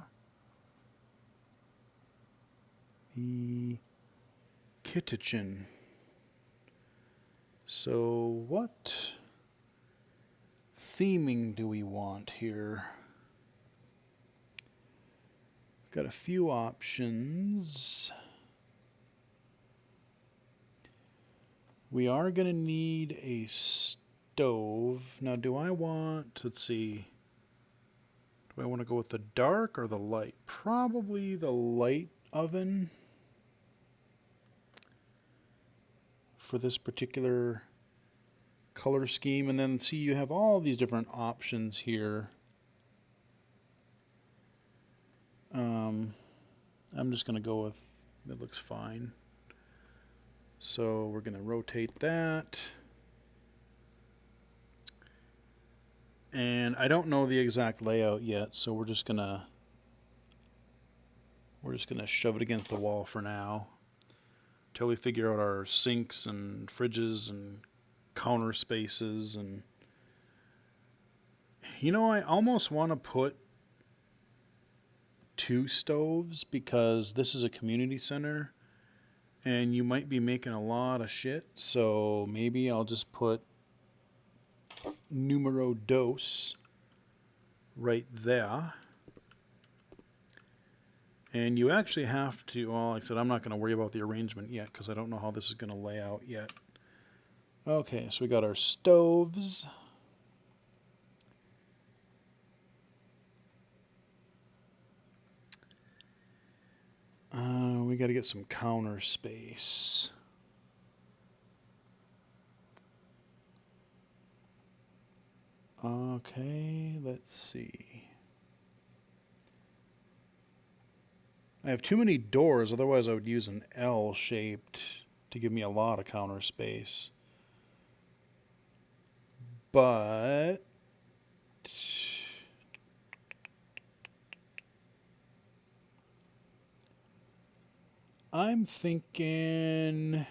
the kitchen. So what theming do we want here? Got a few options. We are going to need a stove. Now, do I want, let's see, do I want to go with the dark or the light? Probably the light oven for this particular color scheme. And then see, you have all these different options here. I'm just going to go with, it looks fine. So we're going to rotate that. And I don't know the exact layout yet, so we're just going to shove it against the wall for now till we figure out our sinks and fridges and counter spaces. And you know, I almost want to put 2 stoves because this is a community center and you might be making a lot of shit, so maybe I'll just put numero dos right there. And you actually have to, well, like I said, I'm not going to worry about the arrangement yet because I don't know how this is going to lay out yet. Okay, so we got our stoves. We got to get some counter space. Okay, let's see. I have too many doors, otherwise I would use an L-shaped to give me a lot of counter space. But I'm thinking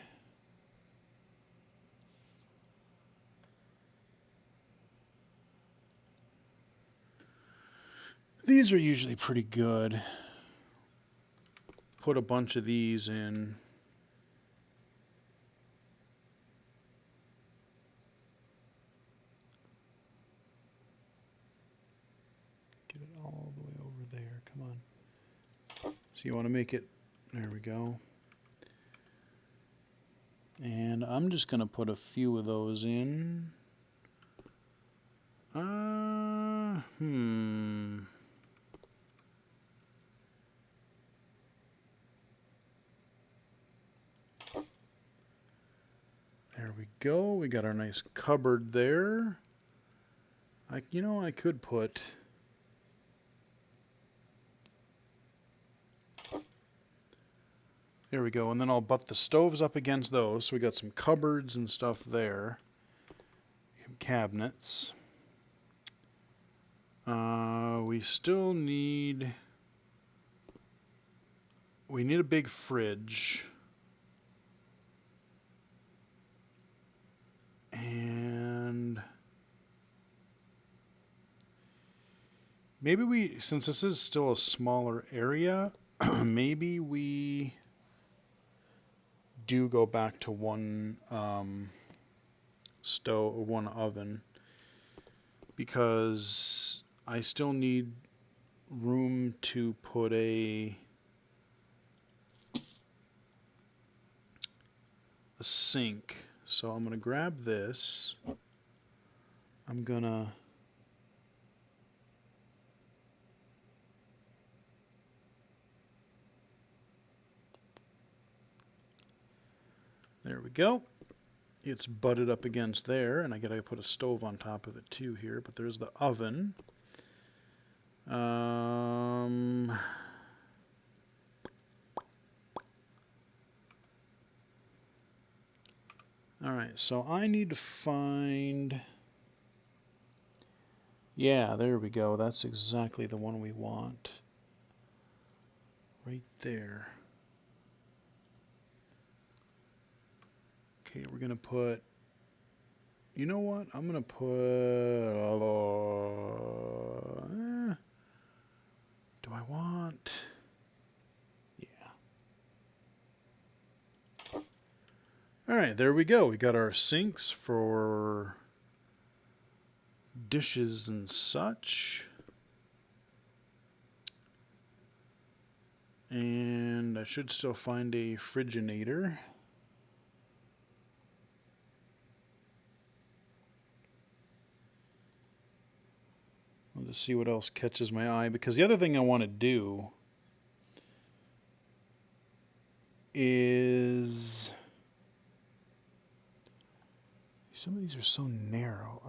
These are usually pretty good. Put a bunch of these in. Get it all the way over there. Come on. So you want to make it, there we go. And I'm just going to put a few of those in. There we go. We got our nice cupboard there. I could put... There we go. And then I'll butt the stoves up against those. So we got some cupboards and stuff there. Some cabinets. We still need... We need a big fridge. And... Maybe we, since this is still a smaller area, maybe we do go back to one stove or one oven, because I still need room to put a sink. So I'm going to grab this. I'm going to there we go. It's butted up against there, and I gotta put a stove on top of it too here, but there's the oven. Alright, so I need to find... Yeah, there we go. That's exactly the one we want. Right there. Okay, we're going to put... You know what? I'm going to put... do I want... Yeah. Alright, there we go. We got our sinks for dishes and such. And I should still find a Friginator. I'll just see what else catches my eye, because the other thing I want to do is... Some of these are so narrow.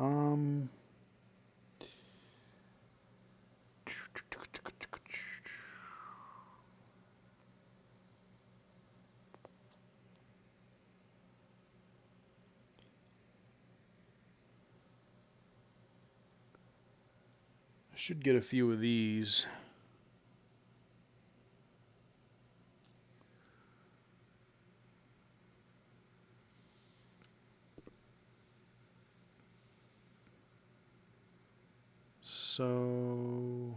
I should get a few of these. So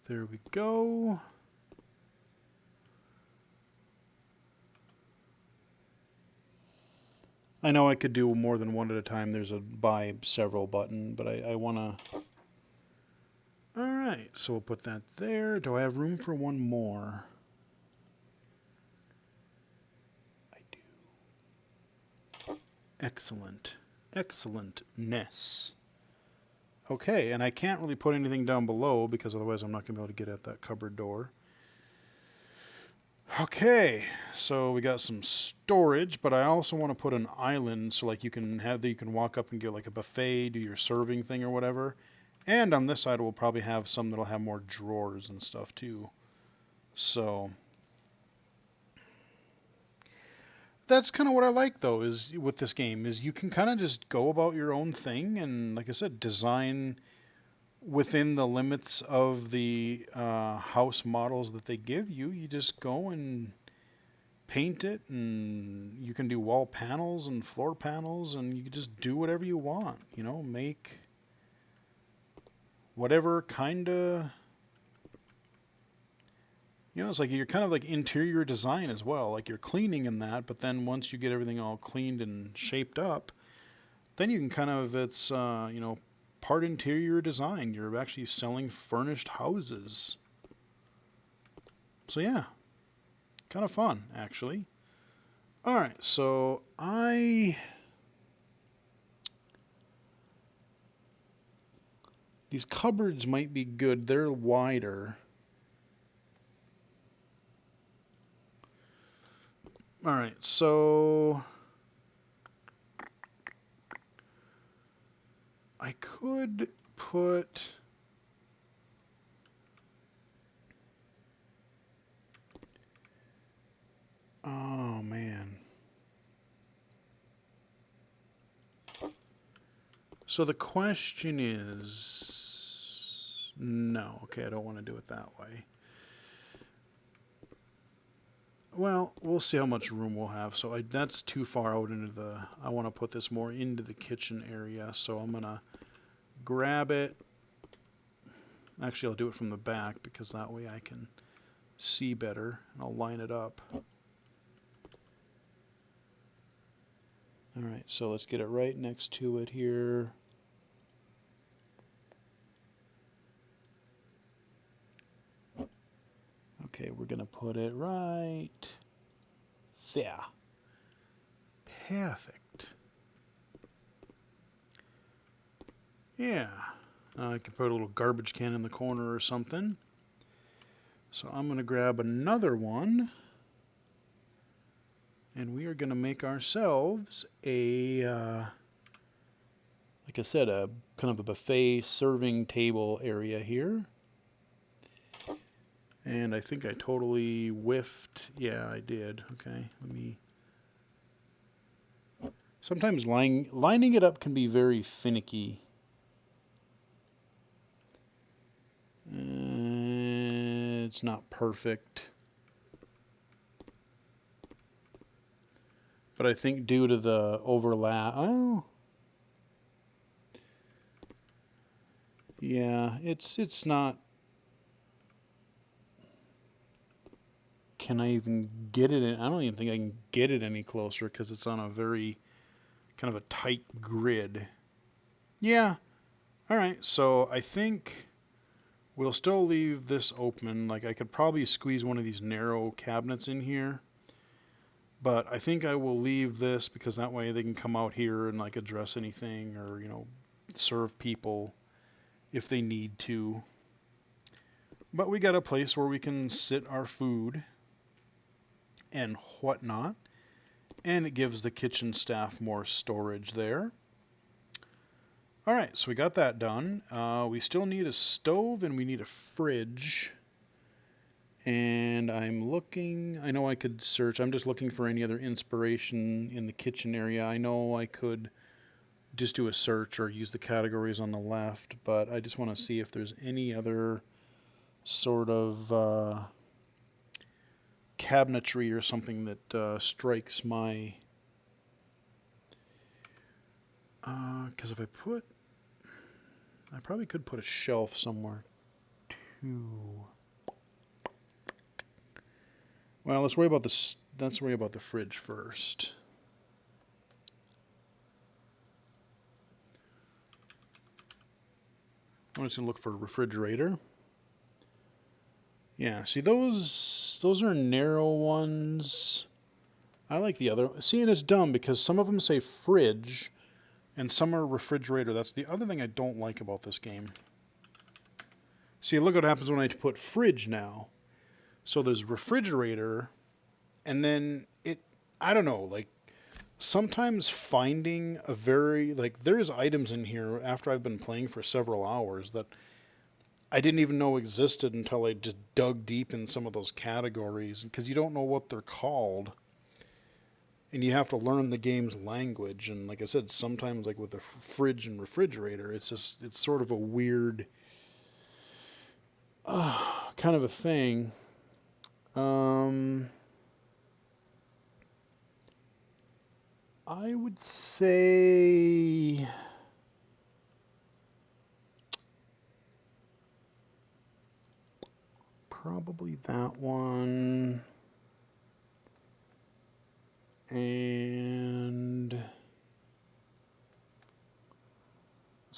there we go. I know I could do more than one at a time. There's a buy several button, but I want to... Alright, so we'll put that there. Do I have room for one more? I do. Excellent. Excellent-ness. Okay, and I can't really put anything down below, because otherwise I'm not going to be able to get at that cupboard door. Okay, so we got some storage, but I also want to put an island so like you can walk up and get like a buffet, do your serving thing or whatever. And on this side we'll probably have some that'll have more drawers and stuff too. So that's kind of what I like though, is with this game, is you can kind of just go about your own thing and, like I said, design within the limits of the house models that they give you. You just go and paint it, and you can do wall panels and floor panels, and you can just do whatever you want, you know, make whatever kind of, you know, it's like you're kind of like interior design as well. Like you're cleaning in that, but then once you get everything all cleaned and shaped up, then you can kind of, it's, you know, part interior design. You're actually selling furnished houses. So yeah, kind of fun, actually. All right, so these cupboards might be good. They're wider. All right, so I could put... Oh, man. So the question is... No, okay, I don't want to do it that way. Well, we'll see how much room we'll have. So that's too far out into the... I want to put this more into the kitchen area. So I'm going to grab it. Actually, I'll do it from the back because that way I can see better. And I'll line it up. All right, so let's get it right next to it here. Okay, we're going to put it right there. Perfect. Yeah. I could put a little garbage can in the corner or something. So I'm going to grab another one. And we are going to make ourselves a, like I said, a kind of a buffet serving table area here. And I think I totally whiffed. Yeah, I did. Okay, let me... Sometimes lining it up can be very finicky. It's not perfect. But I think due to the overlap... Oh... Yeah, it's not... Can I even get it in? I don't even think I can get it any closer because it's on a very kind of a tight grid. Yeah. All right. So I think we'll still leave this open. Like I could probably squeeze one of these narrow cabinets in here. But I think I will leave this because that way they can come out here and like address anything or, you know, serve people if they need to. But we got a place where we can sit our food and whatnot, and it gives the kitchen staff more storage there. All right, so we got that done. We still need a stove and we need a fridge. And I'm looking, I know I could search, I'm just looking for any other inspiration in the kitchen area. I know I could just do a search or use the categories on the left, but I just want to see if there's any other sort of cabinetry or something that strikes my... Because if I probably could put a shelf somewhere too. Well, let's worry about this. Let's worry about the fridge first. I'm just gonna look for a refrigerator. Yeah, see those are narrow ones. I like the other. See, and it's dumb because some of them say fridge, and some are refrigerator. That's the other thing I don't like about this game. See, look what happens when I put fridge now. So there's refrigerator, and then I don't know, like, sometimes finding a very, like, there's items in here after I've been playing for several hours that I didn't even know existed until I just dug deep in some of those categories, because you don't know what they're called. And you have to learn the game's language. And like I said, sometimes like with the fridge and refrigerator, it's sort of a weird kind of a thing. I would say probably that one. And let's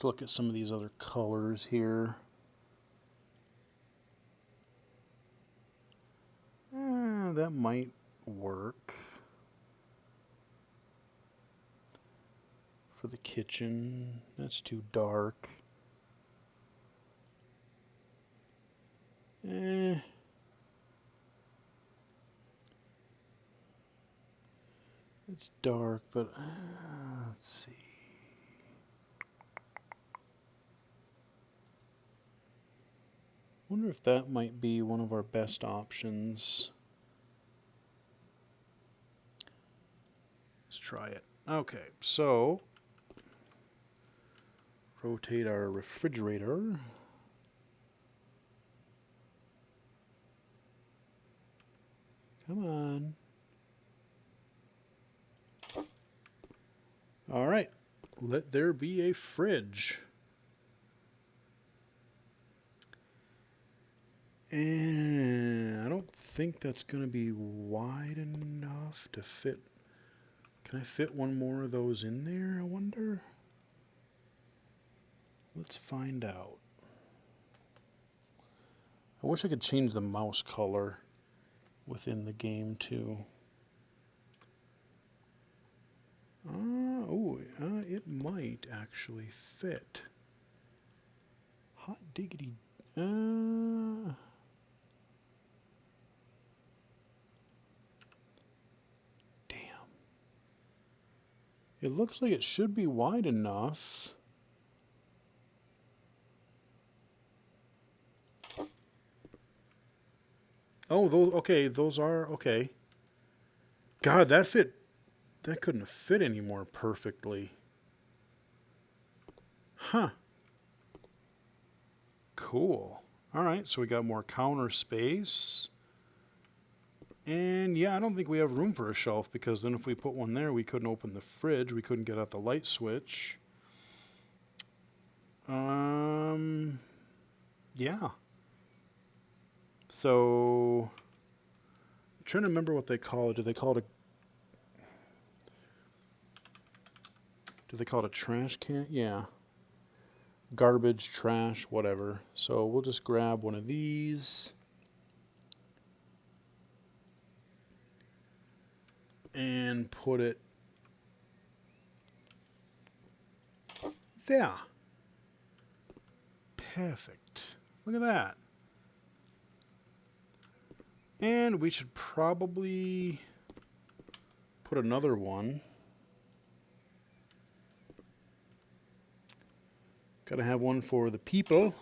look at some of these other colors here. That might work for the kitchen. That's too dark. It's dark, but let's see. Wonder if that might be one of our best options. Let's try it. Okay, so rotate our refrigerator. Come on. All right, let there be a fridge. And I don't think that's going to be wide enough to fit. Can I fit one more of those in there, I wonder? Let's find out. I wish I could change the mouse color within the game too. It might actually fit. Hot diggity. Damn. It looks like it should be wide enough. Oh, those are okay. God, that couldn't have fit any more perfectly. Huh. Cool. All right, so we got more counter space. And yeah, I don't think we have room for a shelf because then if we put one there, we couldn't open the fridge. We couldn't get out the light switch. Yeah. So, I'm trying to remember what they call it. Do they call it a trash can? Yeah. Garbage, trash, whatever. So we'll just grab one of these. And put it there. Perfect. Look at that. And we should probably put another one. Gotta have one for the people.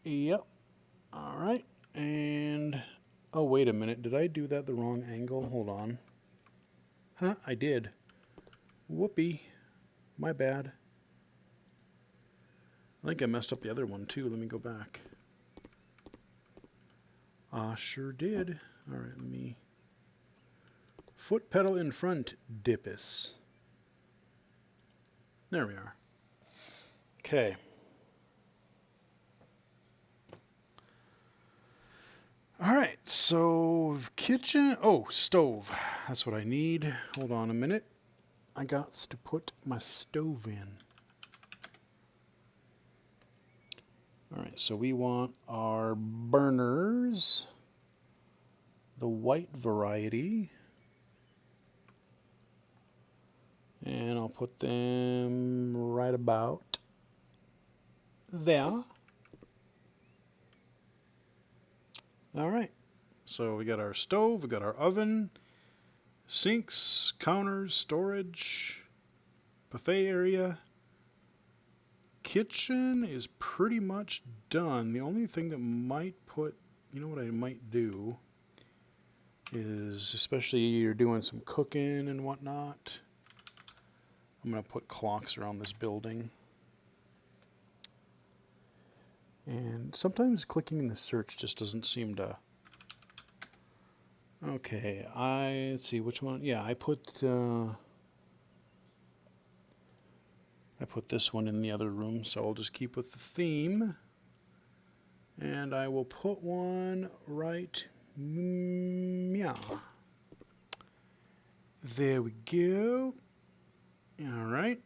Yep. All right. And, oh, wait a minute. Did I do that the wrong angle? Hold on. Huh, I did. Whoopee. My bad. I think I messed up the other one too. Let me go back. Sure did. All right, let me... Foot pedal in front, Dippus. There we are. Okay. All right, so kitchen. Oh, stove. That's what I need. Hold on a minute. I got to put my stove in. All right, so we want our burners, the white variety. And I'll put them right about there. All right. So we got our stove, we got our oven, sinks, counters, storage, buffet area. Kitchen is pretty much done. The only thing that might put, you know what I might do is, especially you're doing some cooking and whatnot, I'm going to put clocks around this building. And sometimes clicking in the search just doesn't seem to Okay, let's see which one. Yeah, I put this one in the other room, so I'll just keep with the theme. And I will put one right, yeah. There we go. All right,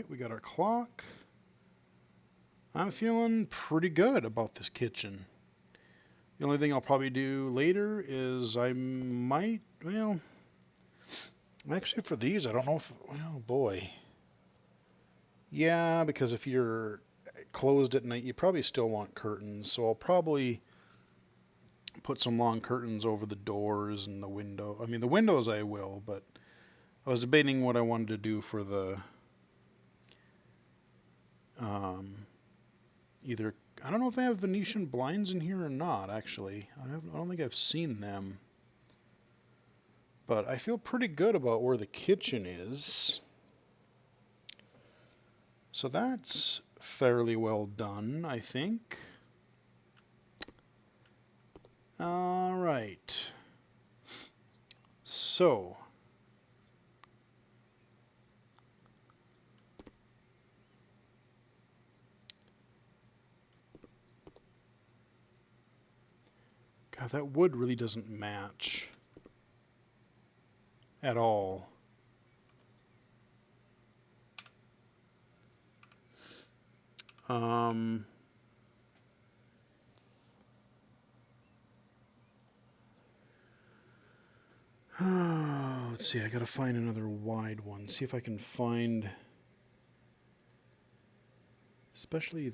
we got our clock. I'm feeling pretty good about this kitchen. The only thing I'll probably do later is I might, well, actually for these, I don't know if, oh boy. Yeah, because if you're closed at night, you probably still want curtains. So I'll probably put some long curtains over the doors and the window. I mean, the windows I will, but I was debating what I wanted to do for the either. I don't know if they have Venetian blinds in here or not. Actually, I don't think I've seen them. But I feel pretty good about where the kitchen is. So that's fairly well done, I think. All right. So, God, that wood really doesn't match at all. Let's see, I gotta find another wide one. See if I can find, especially,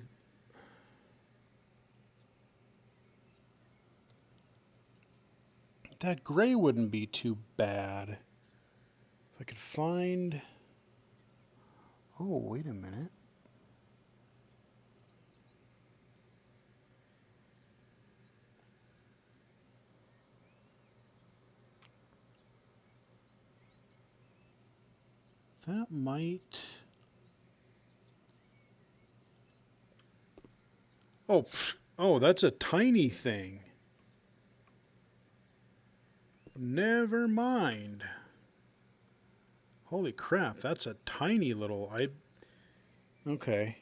that gray wouldn't be too bad. If I could find, oh, wait a minute. That might, oh, oh, that's a tiny thing. Never mind. Holy crap, that's a tiny little, okay.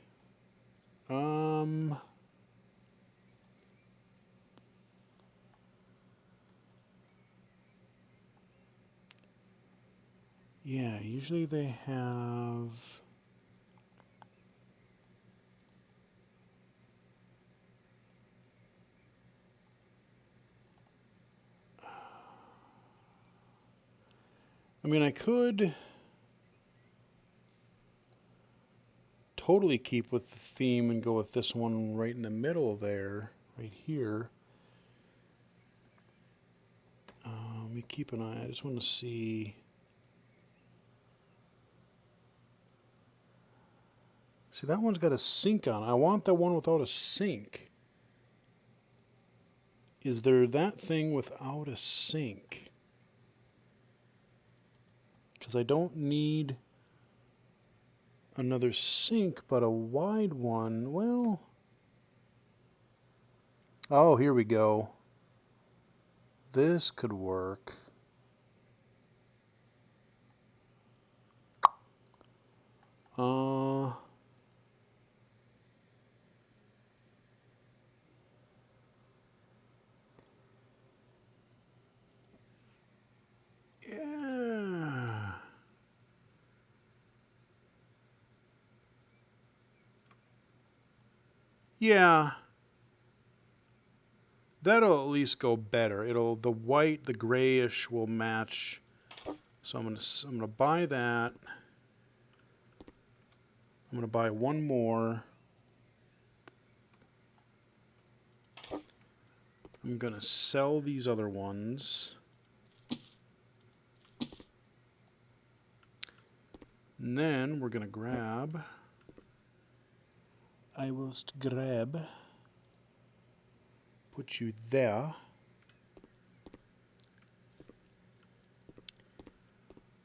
Yeah, usually they have, I mean, I could totally keep with the theme and go with this one right in the middle there, right here. Let me keep an eye. I just want to see. See, that one's got a sink on. I want the one without a sink. Is there that thing without a sink? Because I don't need another sink, but a wide one. Well, oh, here we go. This could work. Yeah. Yeah. That'll at least go better. The white, the grayish will match. So I'm gonna buy that. I'm gonna buy one more. I'm gonna sell these other ones. And then we're gonna grab. I will grab. Put you there.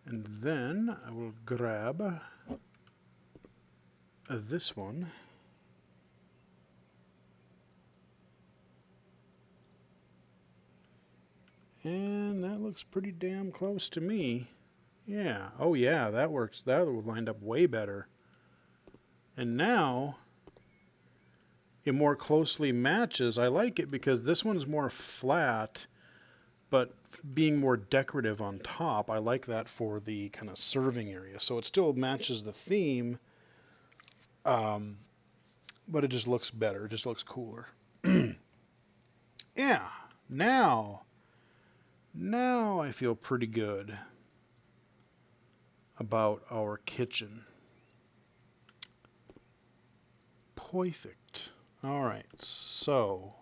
And then I will grab this one. And that looks pretty damn close to me. Yeah. Oh, yeah, that works. That would lined up way better. And now it more closely matches. I like it because this one's more flat, but being more decorative on top. I like that for the kind of serving area. So it still matches the theme, but it just looks better. It just looks cooler. Yeah. Now I feel pretty good about our kitchen. Perfect. All right, so.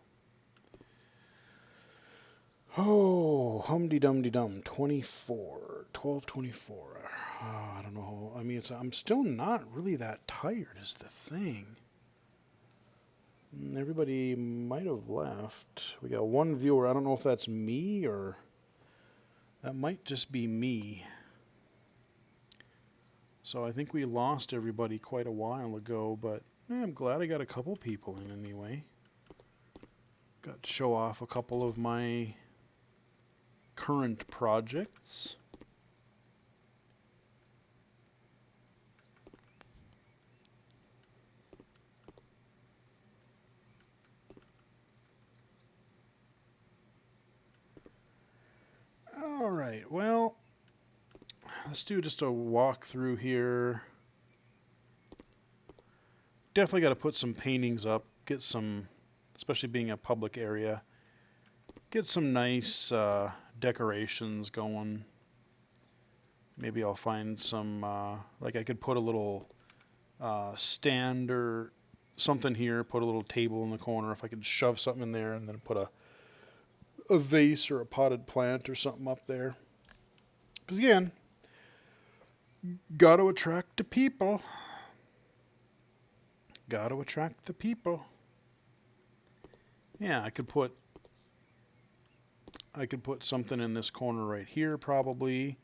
Oh, humdy-dum-de-dum, 24, 12:24. Oh, I don't know. I mean, I'm still not really that tired is the thing. Everybody might have left. We got one viewer. I don't know if that's me or that might just be me. So I think we lost everybody quite a while ago, but I'm glad I got a couple people in anyway. Got to show off a couple of my current projects. All right, well, let's do just a walkthrough here. Definitely got to put some paintings up, get some, especially being a public area, get some nice decorations going. Maybe I'll find some, like I could put a little stand or something here, put a little table in the corner. If I could shove something in there and then put a vase or a potted plant or something up there. Because again, got to attract the people. Got to attract the people. Yeah, I could put something in this corner right here probably.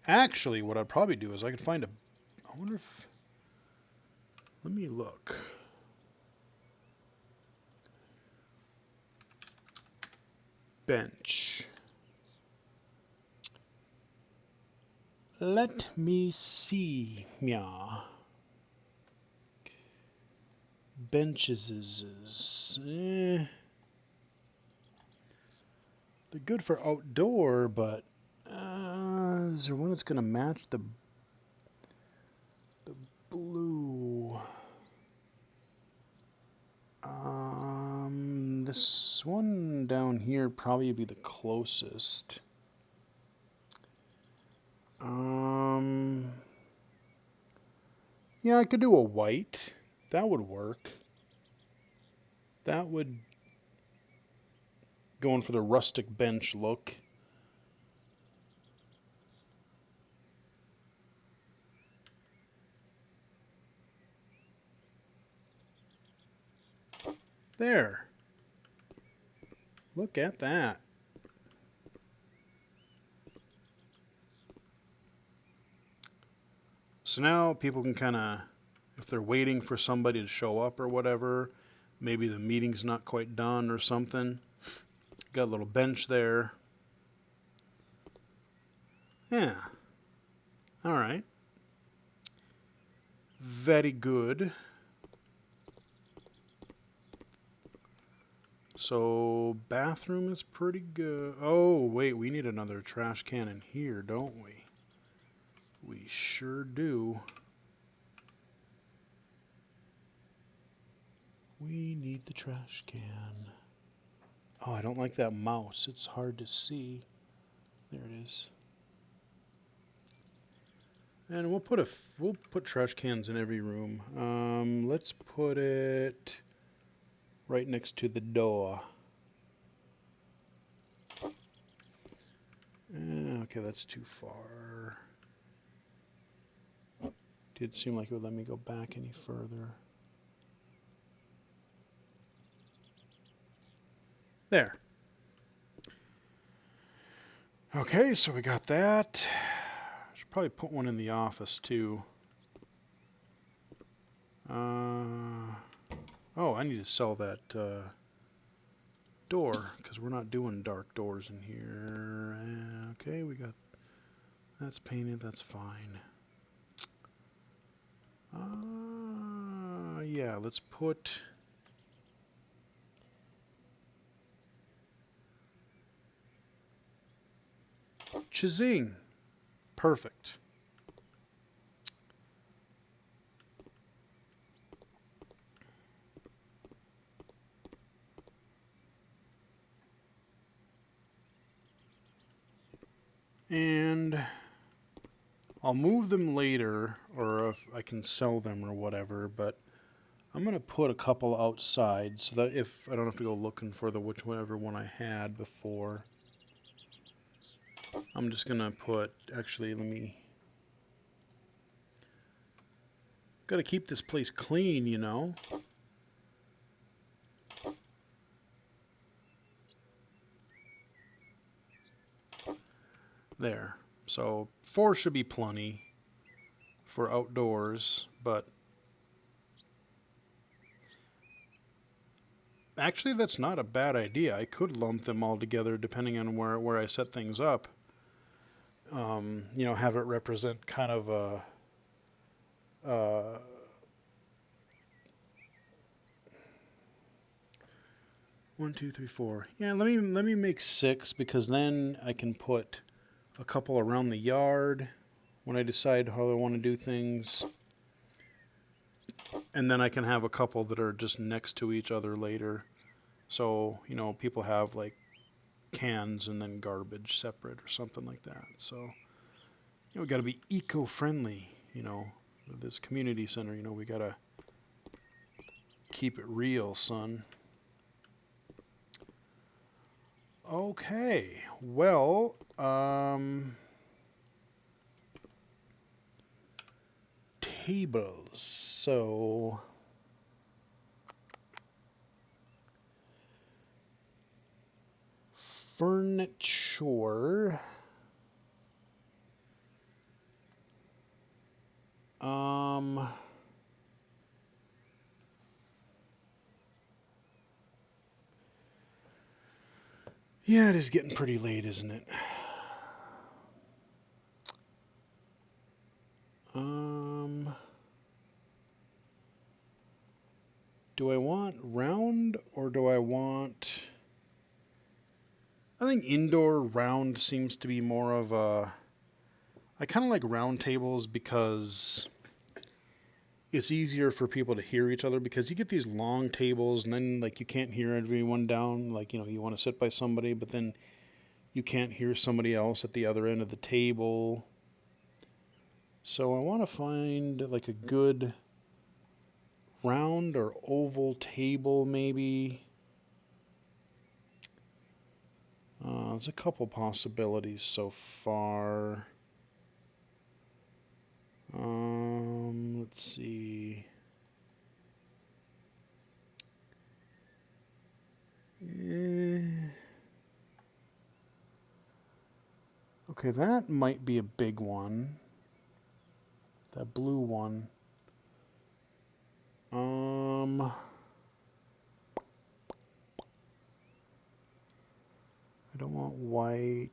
Actually, what I'd probably do is I could find a, I wonder if, let me look. Bench. Let me see. Yeah. Benches. They're good for outdoor, but is there one that's going to match the blue? This one down here probably be the closest. Yeah, I could do a white. That would work. That would, going for the rustic bench look. There. Look at that. So now people can kind of, if they're waiting for somebody to show up or whatever, maybe the meeting's not quite done or something. Got a little bench there. Yeah. All right. Very good. So bathroom is pretty good. Oh, wait, we need another trash can in here, don't we? We sure do. We need the trash can. Oh, I don't like that mouse. It's hard to see. There it is. And we'll put trash cans in every room. Let's put it right next to the door. Okay, that's too far. Did seem like it would let me go back any further. There. Okay, so we got that. Should probably put one in the office too. Oh, I need to sell that door, because we're not doing dark doors in here. Okay, we got, that's painted, that's fine. Yeah, let's put, Chazing. Perfect. And I'll move them later, or if I can sell them or whatever, but I'm going to put a couple outside so that if I don't have to go looking for the whichever one I had before. I'm just going to put, actually, let me, got to keep this place clean, you know. There. So 4 should be plenty for outdoors, but actually that's not a bad idea. I could lump them all together depending on where I set things up. You know, have it represent kind of a 1, 2, 3, 4. Yeah, let me make 6, because then I can put a couple around the yard when I decide how I want to do things. And then I can have a couple that are just next to each other later. So, you know, people have like cans and then garbage separate or something like that. So, you know, we got to be eco-friendly, you know, this community center, you know, we got to keep it real, son. Okay, well, tables. So furniture. Yeah, it is getting pretty late, isn't it? Do I want round or do I want... I think indoor round seems to be more of a... I kind of like round tables because it's easier for people to hear each other, because you get these long tables and then like you can't hear everyone down. Like, you know, you want to sit by somebody, but then you can't hear somebody else at the other end of the table. So I want to find like a good round or oval table maybe. There's a couple possibilities so far. Let's see. Okay, that might be a big one. That blue one. I don't want white.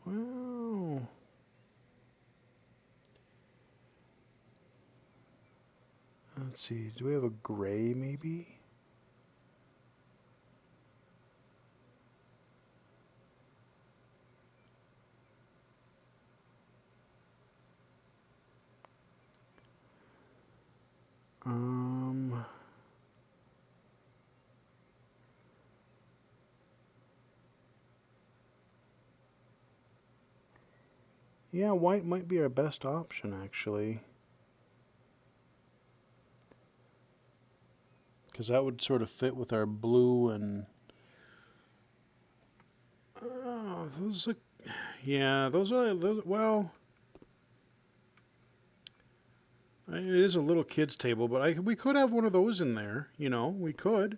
Well, let's see. Do we have a gray maybe? Yeah, white might be our best option, actually. Because that would sort of fit with our blue and... those look... Yeah, those are... well... It is a little kid's table, but we could have one of those in there. You know, we could.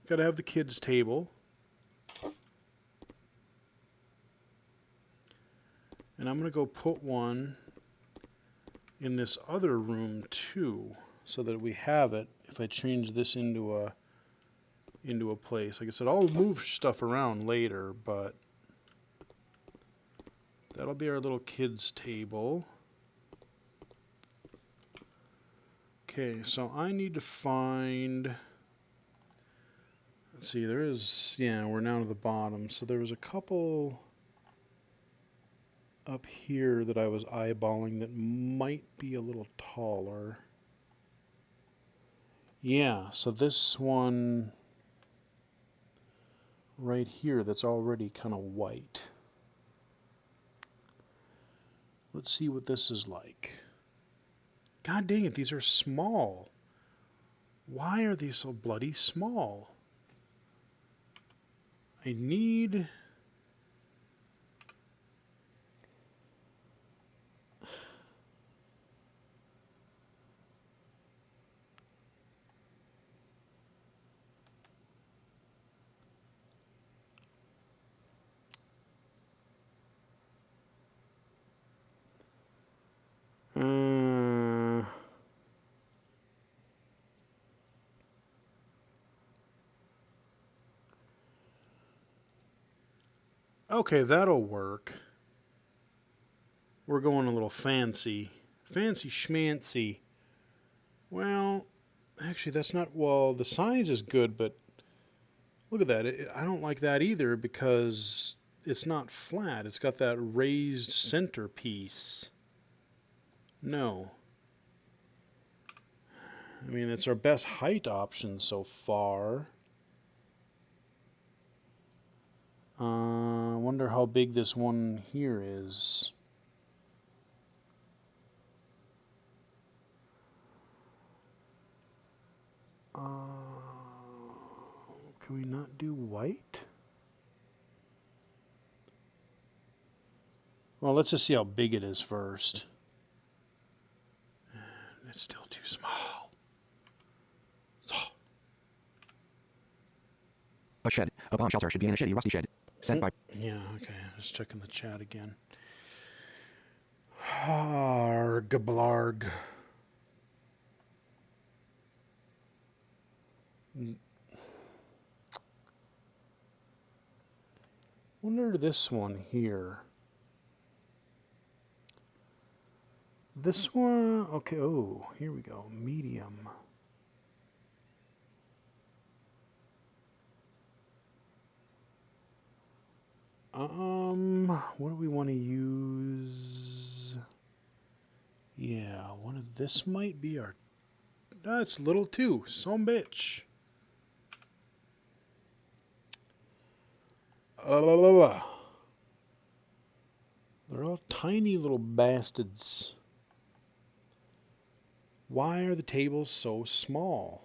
Got to have the kids' table. And I'm going to go put one in this other room too, so that we have it. If I change this into a place, like I said, I'll move stuff around later, but that'll be our little kids table. Okay, so I need to find. Let's see, there is, yeah, we're now to the bottom. So there was a couple up here that I was eyeballing that might be a little taller. Yeah, so this one right here that's already kind of white. Let's see what this is like. God dang it, these are small. Why are these so bloody small? I need... okay, that'll work. We're going a little fancy. Fancy schmancy. Well, actually, that's not... Well, the size is good, but look at that. I don't like that either because it's not flat. It's got that raised centerpiece. No. I mean, it's our best height option so far. I wonder how big this one here is. Can we not do white? Well, let's just see how big it is first. It's still too small. A shed. A bomb shelter should be in a shitty rusty shed. Sent by... Yeah, okay. Just checking the chat again. Arg blarg. Wonder this one here. This one, okay, oh, here we go, medium. What do we want to use? Yeah, one of this might be our, that's little too, some bitch. They're all tiny little bastards. Why are the tables so small?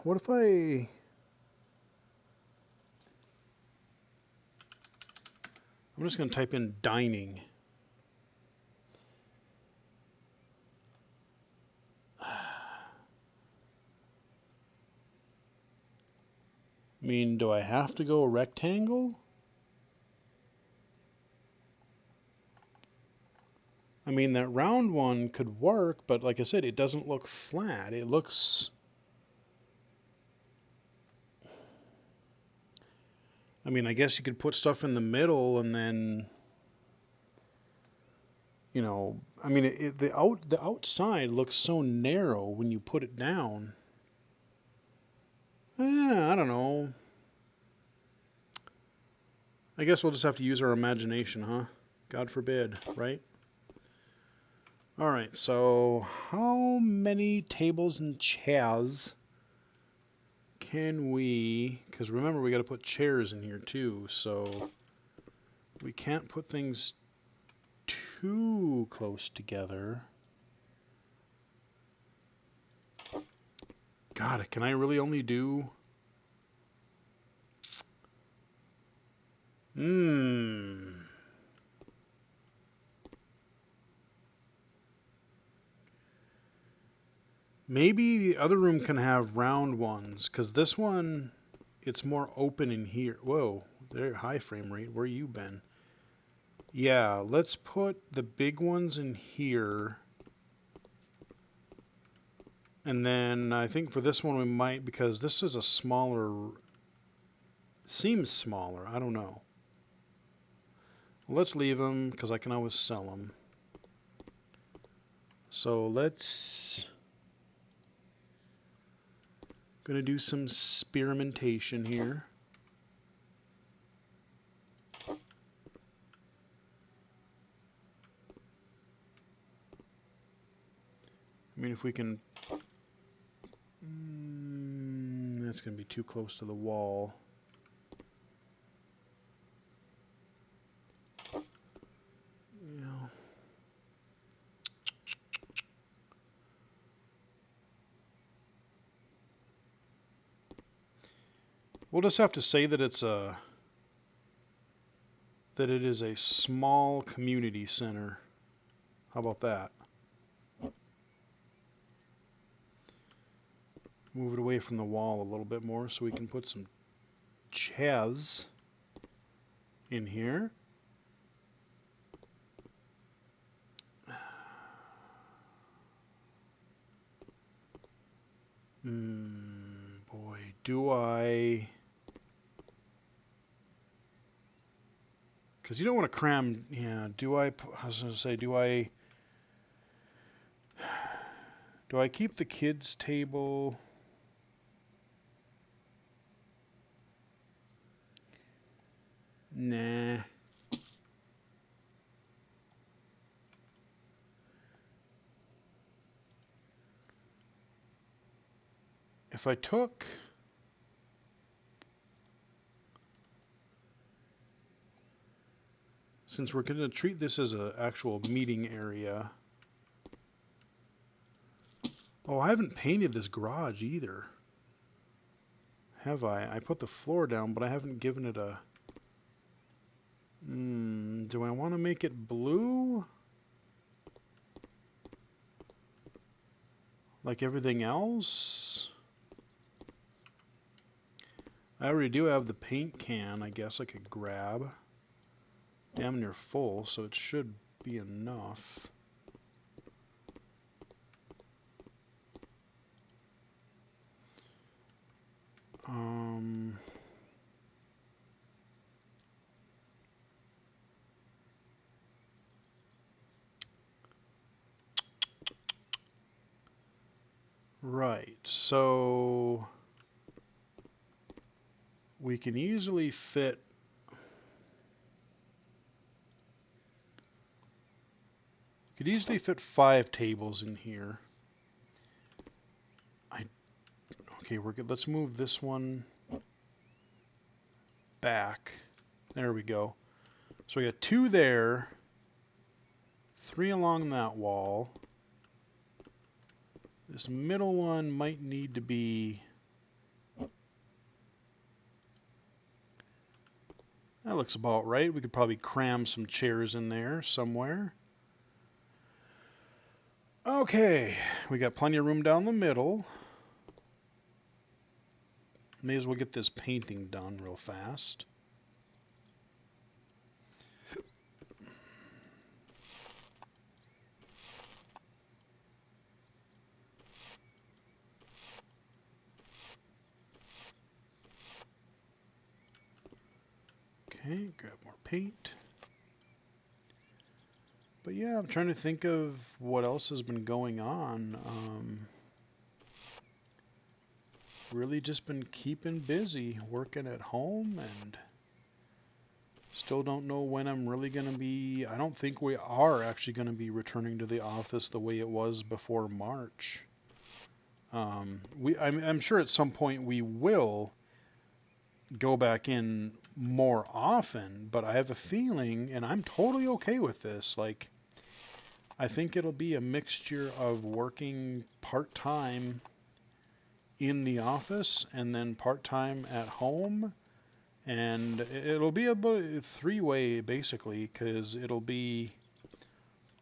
What if I'm just going to type in dining. I mean, do I have to go rectangle? I mean, that round one could work, but like I said, it doesn't look flat. It looks... I mean, I guess you could put stuff in the middle and then... You know, I mean, the outside looks so narrow when you put it down. I don't know. I guess we'll just have to use our imagination, huh? God forbid, right? All right, so how many tables and chairs can we... Because remember, we got to put chairs in here too, so we can't put things too close together. God, can I really only do... Maybe the other room can have round ones, because this one... it's more open in here. Whoa, there, high frame rate. Where you been? Yeah, let's put the big ones in here. And then I think for this one we might, because this is a smaller, seems smaller, I don't know. Let's leave them because I can always sell them. So let's, gonna do some experimentation here. I mean, if we can, that's gonna be too close to the wall. Yeah. We'll just have to say that it is a small community center. How about that? Move it away from the wall a little bit more so we can put some chairs in here. Boy, do I... Because you don't want to cram... Yeah, do I... I was going to say, do I keep the kids' table... Nah. If I took... Since we're going to treat this as an actual meeting area... Oh, I haven't painted this garage either. Have I? I put the floor down, but I haven't given it a... do I want to make it blue? Like everything else? I already do have the paint can, I guess I could grab. Damn near full, so it should be enough. Right, so we can easily fit could easily fit 5 tables in here. Okay, we're good. Let's move this one back. There we go. So we got 2 there, 3 along that wall. This middle one might need to be... That looks about right. We could probably cram some chairs in there somewhere. Okay, we got plenty of room down the middle. May as well get this painting done real fast. Okay, grab more paint. But yeah, I'm trying to think of what else has been going on. Really just been keeping busy, working at home, and still don't know when I'm really going to be... I don't think we are actually going to be returning to the office the way it was before March. I'm sure at some point we will go back in more often, but I have a feeling, and I'm totally okay with this, like, I think it'll be a mixture of working part-time in the office and then part-time at home, and it'll be a 3-way basically, because it'll be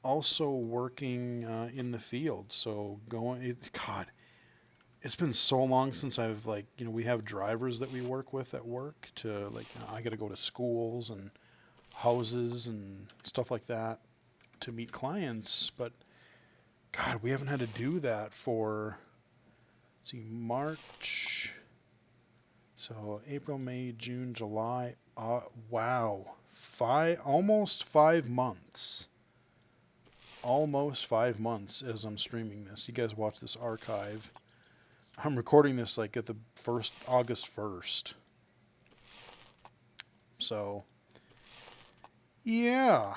also working in the field. So God, it's been so long since I've like, we have drivers that we work with at work to like, I got to go to schools and houses and stuff like that to meet clients. But God, we haven't had to do that for, let's see, March. So April, May, June, July. Wow. Almost 5 months. Almost 5 months as I'm streaming this. You guys watch this archive. I'm recording this like at the August 1st. So, yeah.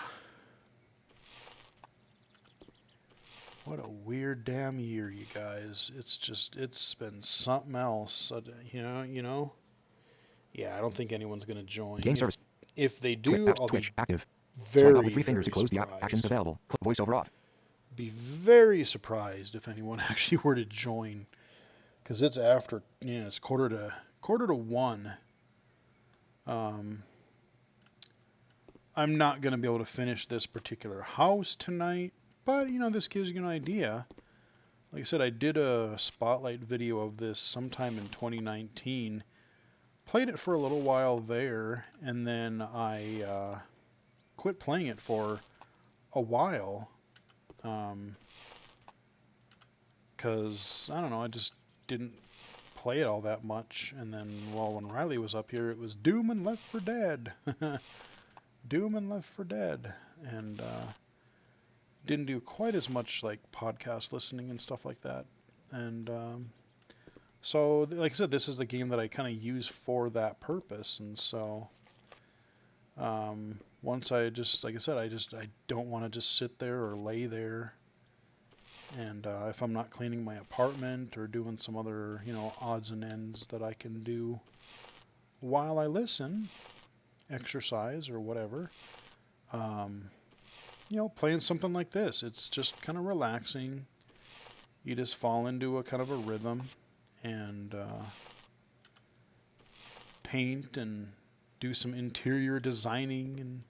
What a weird damn year, you guys. It's been something else. Yeah, I don't think anyone's going to join. Game service. If they do, I'll Twitch be active. very, Swipe up with 3 fingers to very close the app. Actions surprised. available. Voiceover off. Be very surprised if anyone actually were to join, because it's after, it's quarter to 1. I'm not going to be able to finish this particular house tonight, but this gives you an idea. Like I said, I did a spotlight video of this sometime in 2019. Played it for a little while there, and then I quit playing it for a while. Because, I don't know, I just didn't play it all that much. And then, when Riley was up here, it was Doom and Left 4 Dead. Doom and Left 4 Dead. And didn't do quite as much like podcast listening and stuff like that. And so, like I said, this is the game that I kind of use for that purpose. And so, once I just, like I said, I don't want to just sit there or lay there. And if I'm not cleaning my apartment or doing some other, odds and ends that I can do while I listen, exercise or whatever, playing something like this, it's just kind of relaxing. You just fall into a kind of a rhythm and paint and do some interior designing and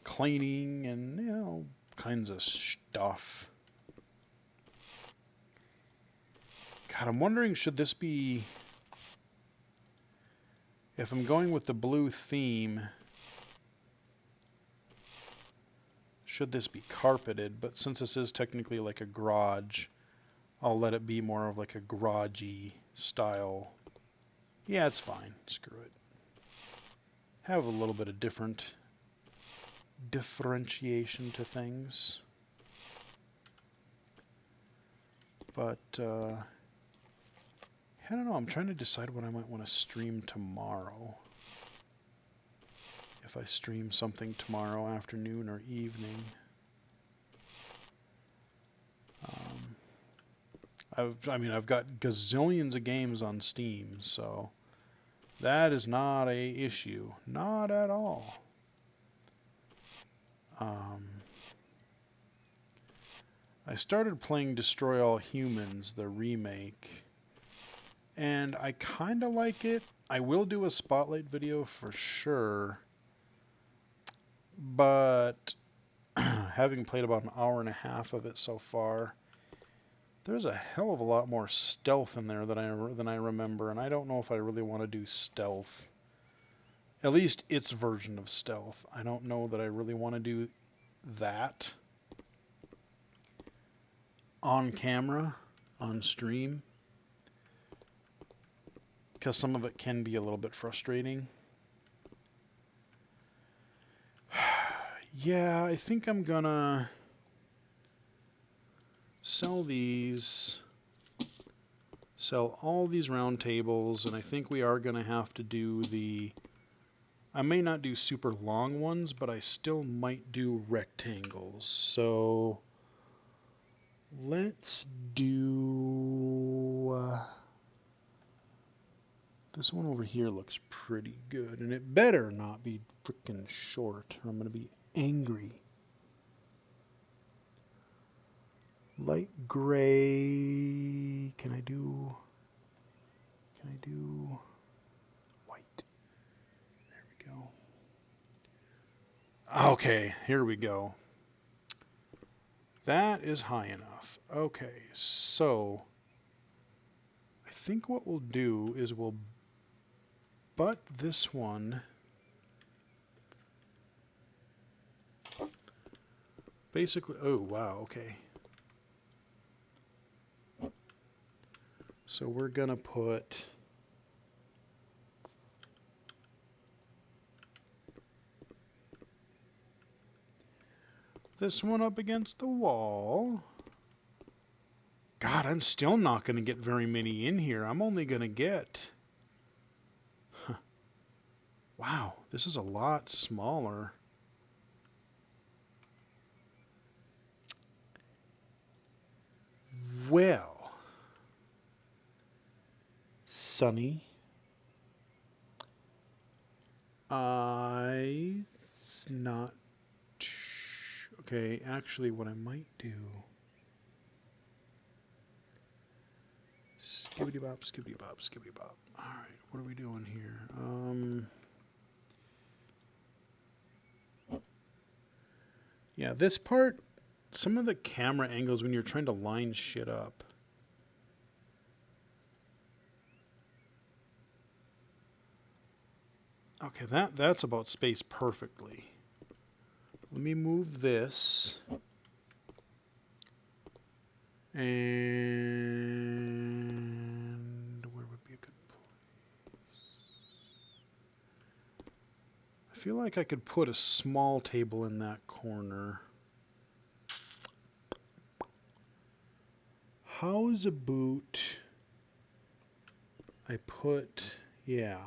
cleaning and, kinds of stuff. God, I'm wondering, should this be, if I'm going with the blue theme, should this be carpeted? But since this is technically like a garage, I'll let it be more of like a garagey style. Yeah, it's fine. Screw it. Have a little bit of differentiation to things. But, I don't know. I'm trying to decide when I might want to stream tomorrow. If I stream something tomorrow afternoon or evening. I've got gazillions of games on Steam, so that is not a issue. Not at all. I started playing Destroy All Humans, the remake, and I kind of like it. I will do a spotlight video for sure, but having played about an hour and a half of it so far, there's a hell of a lot more stealth in there than I remember, and I don't know if I really want to do stealth. At least its version of stealth. I don't know that I really want to do that on camera, on stream, because some of it can be a little bit frustrating. Yeah, I think I'm gonna sell these, sell all these round tables, and I think we are gonna have to do I may not do super long ones, but I still might do rectangles. So let's do this one over here. Looks pretty good, and it better not be freaking short or I'm gonna be angry. Light gray. Can I do white? There we go. Okay, here we go. That is high enough. Okay, so think what we'll do is we'll butt this one basically. Oh, wow, okay. So we're going to put this one up against the wall. God, I'm still not going to get very many in here. I'm only going to get... Wow, this is a lot smaller. Well, Sonny, not... Okay, actually what I might do... Skibbity bop, skibbity bop, skibbity bop. Alright, what are we doing here? Yeah, this part, some of the camera angles when you're trying to line shit up. Okay, that's about spaced perfectly. Let me move this. And where would be a good place? I feel like I could put a small table in that corner. How's about I put, yeah.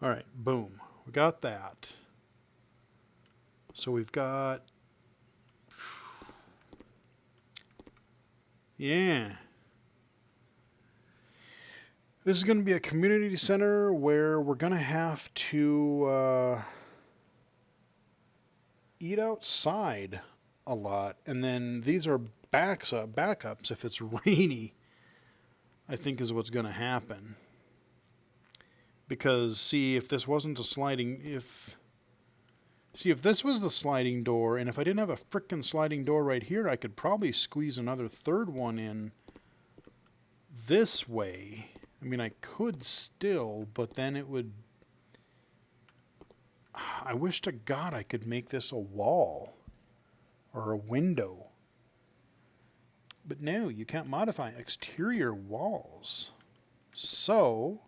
All right, boom. We got that. So we've got, yeah. This is going to be a community center where we're going to have to eat outside a lot. And then these are backups if it's rainy, I think is what's going to happen. Because, see, if this wasn't a sliding, if this was the sliding door, and if I didn't have a frickin' sliding door right here, I could probably squeeze another third one in this way. I mean, I could still, but then it would... I wish to God I could make this a wall or a window. But no, you can't modify exterior walls. So...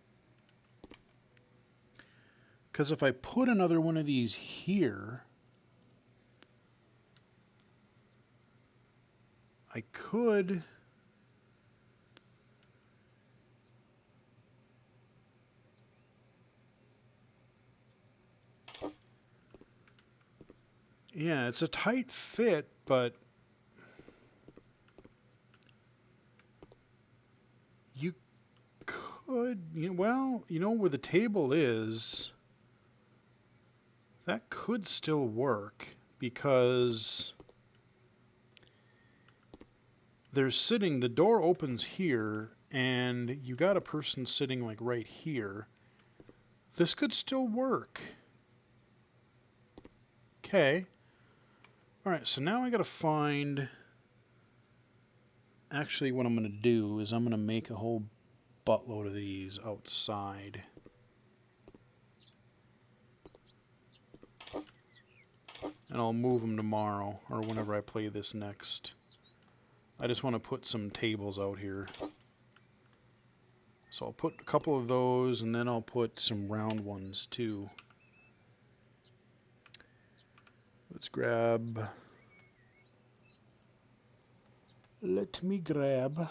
Because if I put another one of these here, I could... Yeah, it's a tight fit, but you could, well, where the table is, that could still work because the door opens here and you got a person sitting like right here. This could still work. Okay. All right, so now I got to find... Actually, what I'm going to do is I'm going to make a whole buttload of these outside. And I'll move them tomorrow or whenever I play this next. I just want to put some tables out here. So I'll put a couple of those and then I'll put some round ones too. Let's grab... Let me grab...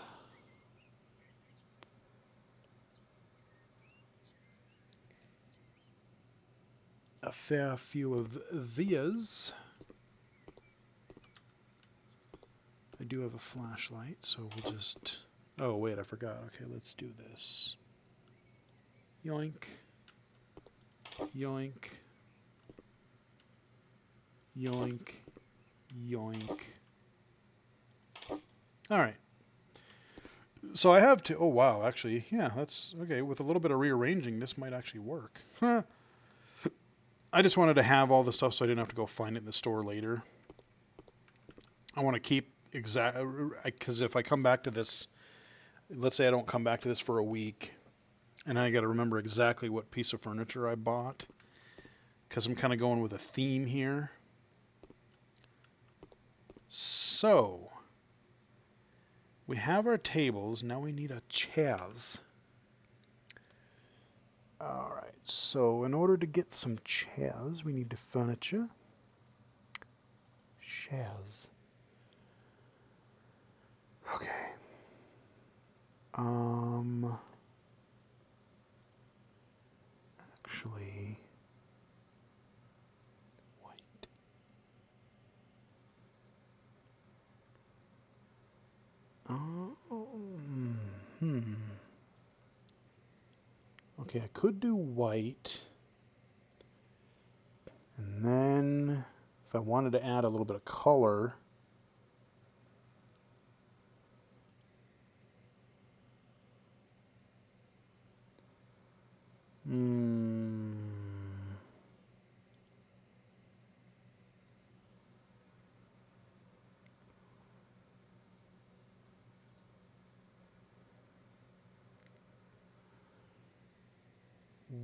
a fair few of these. I do have a flashlight, so we'll just... Oh, wait, I forgot. Okay, let's do this. Yoink. Yoink. Yoink. Yoink. All right. So I have to... Oh, wow, actually, yeah, that's... Okay, with a little bit of rearranging, this might actually work. Huh. I just wanted to have all the stuff so I didn't have to go find it in the store later. I want to keep exact, because if I come back to this, let's say I don't come back to this for a week, and I got to remember exactly what piece of furniture I bought, because I'm kind of going with a theme here. So, we have our tables. Now we need a chairs. All right. So, in order to get some chairs, we need the furniture. Chairs. Okay. Actually, white. Okay, I could do white. And then, if I wanted to add a little bit of color,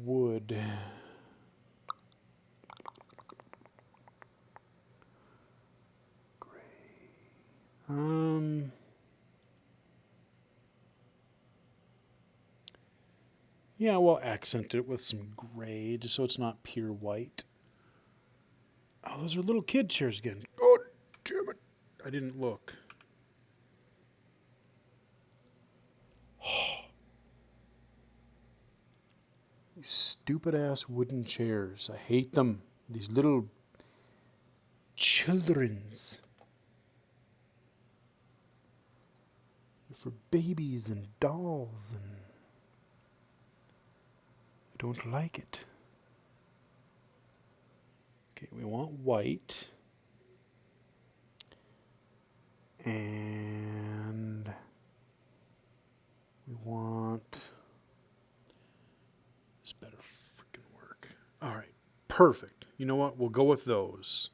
wood. Yeah, we'll accent it with some gray just so it's not pure white. Oh, those are little kid chairs again. Oh, damn it. I didn't look. These stupid ass wooden chairs. I hate them. These little children's. They're for babies and dolls, and I don't like it. Okay, we want white. And we want this better freaking work. All right, perfect. You know what? We'll go with those.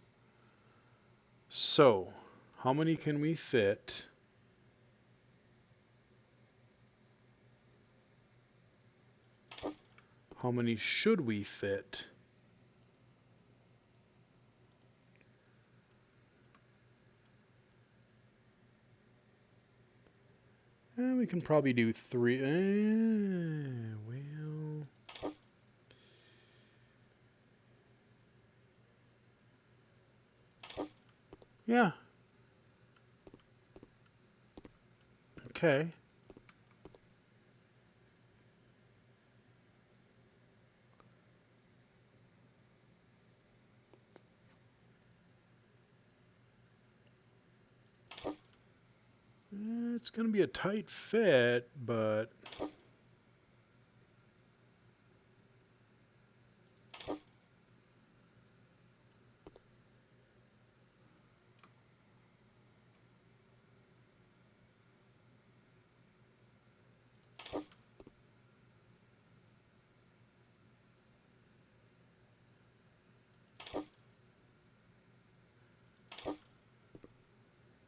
So, how many can we fit? How many should we fit? We can probably do 3. Well, yeah. Okay. It's going to be a tight fit, but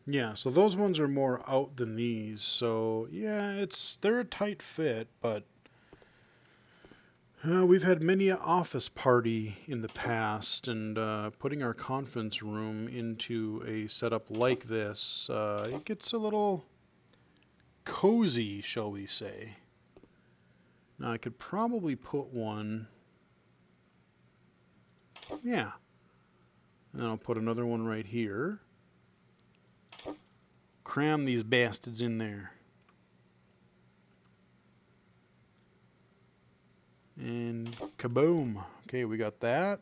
yeah, so those ones are more out than these. So, yeah, they're a tight fit, but we've had many an office party in the past, and putting our conference room into a setup like this, it gets a little cozy, shall we say. Now, I could probably put one, yeah, and then I'll put another one right here. Cram these bastards in there. And kaboom. Okay, we got that.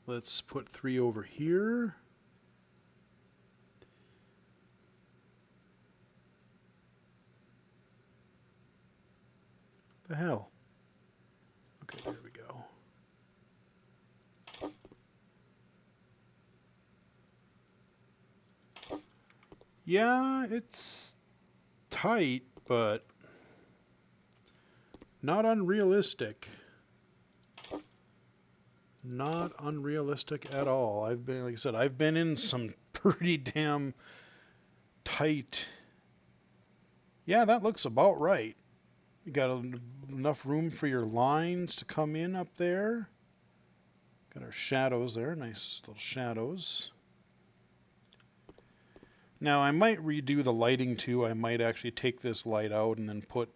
Let's put 3 over here. The hell? Okay, there we go. Yeah, it's tight, but not unrealistic. Not unrealistic at all. Like I said, I've been in some pretty damn tight. Yeah, that looks about right. You got enough room for your lines to come in up there. Got our shadows there, nice little shadows. Now I might redo the lighting too. I might actually take this light out and then put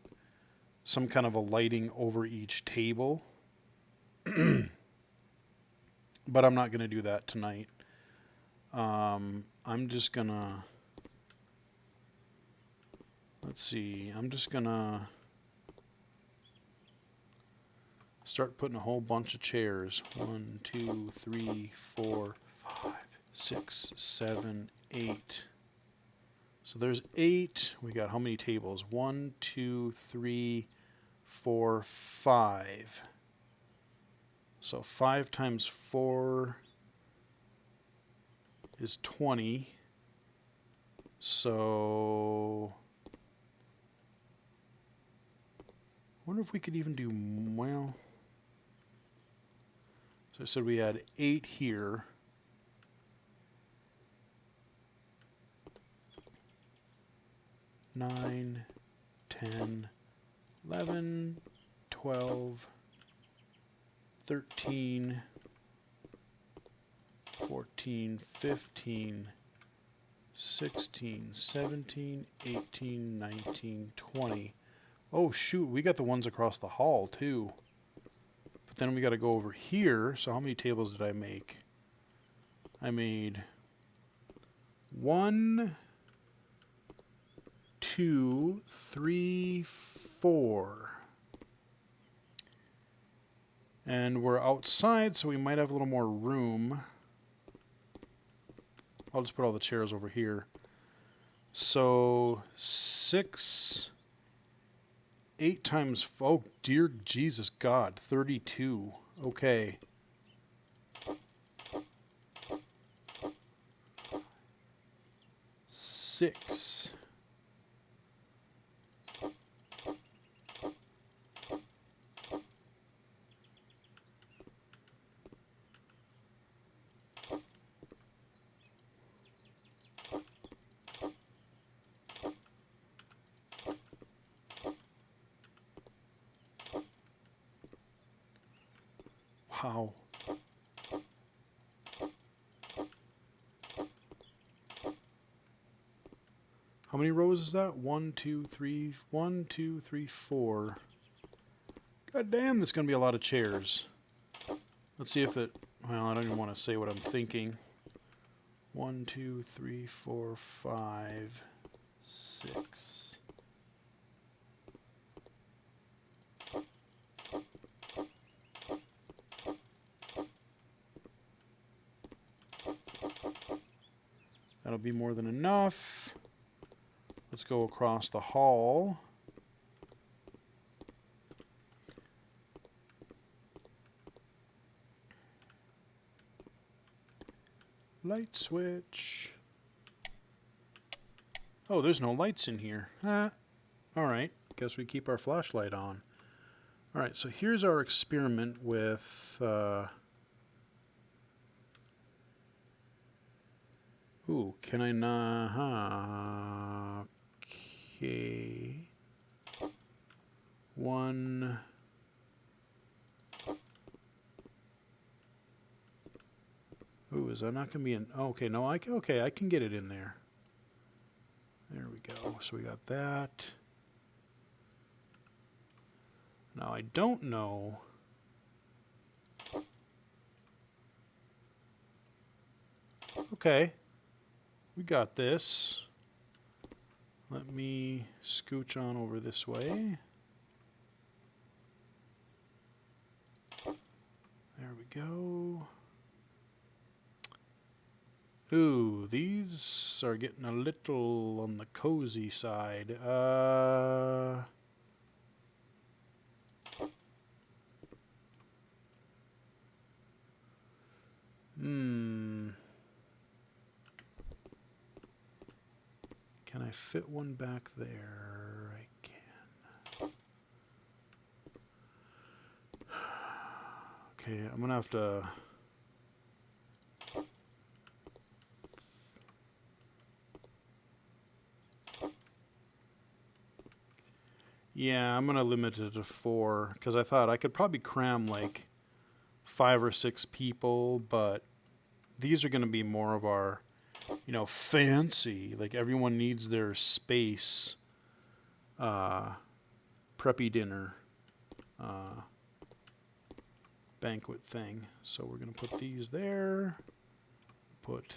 some kind of a lighting over each table. But I'm not going to do that tonight. I'm just going to... Let's see. I'm just going to start putting a whole bunch of chairs. 1, 2, 3, 4, 5, 6, 7, 8. So there's 8. We got how many tables? 1, 2, 3, 4, 5. So 5 times 4 is 20. So I wonder if we could even do, well, so I said we had 8 here. Nine, 10, 11, 12, 13, 14, 15, 16, 17, 18, 19, 20. Oh shoot, we got the ones across the hall too. But then we got to go over here. So how many tables did I make? I made 1, 2, 3, 4. And we're outside, so we might have a little more room. I'll just put all the chairs over here. So 6, 8 times, oh dear Jesus God, 32. Okay. Six. Wow. How many rows is that? 1, 2, 3, 1, 2, 3, 4. God damn, that's going to be a lot of chairs. Let's see if it, well, I don't even want to say what I'm thinking. 1, 2, 3, 4, 5, 6. That'll be more than enough. Let's go across the hall. Light switch. Oh, there's no lights in here. All right, guess we keep our flashlight on. All right, so here's our experiment with... Ooh, can I not... Okay. 1... Ooh, is that not going to be in... Oh, okay, no, okay, I can get it in there. There we go. So we got that. Now, I don't know... Okay. We got this. Let me scooch on over this way. There we go. Ooh, these are getting a little on the cozy side. Can I fit one back there? I can. Okay, I'm gonna have to... Yeah, I'm going to limit it to 4 because I thought I could probably cram like 5 or 6 people, but these are going to be more of our, fancy. Like everyone needs their space, uh, preppy dinner, uh, banquet thing. So we're going to put these there, put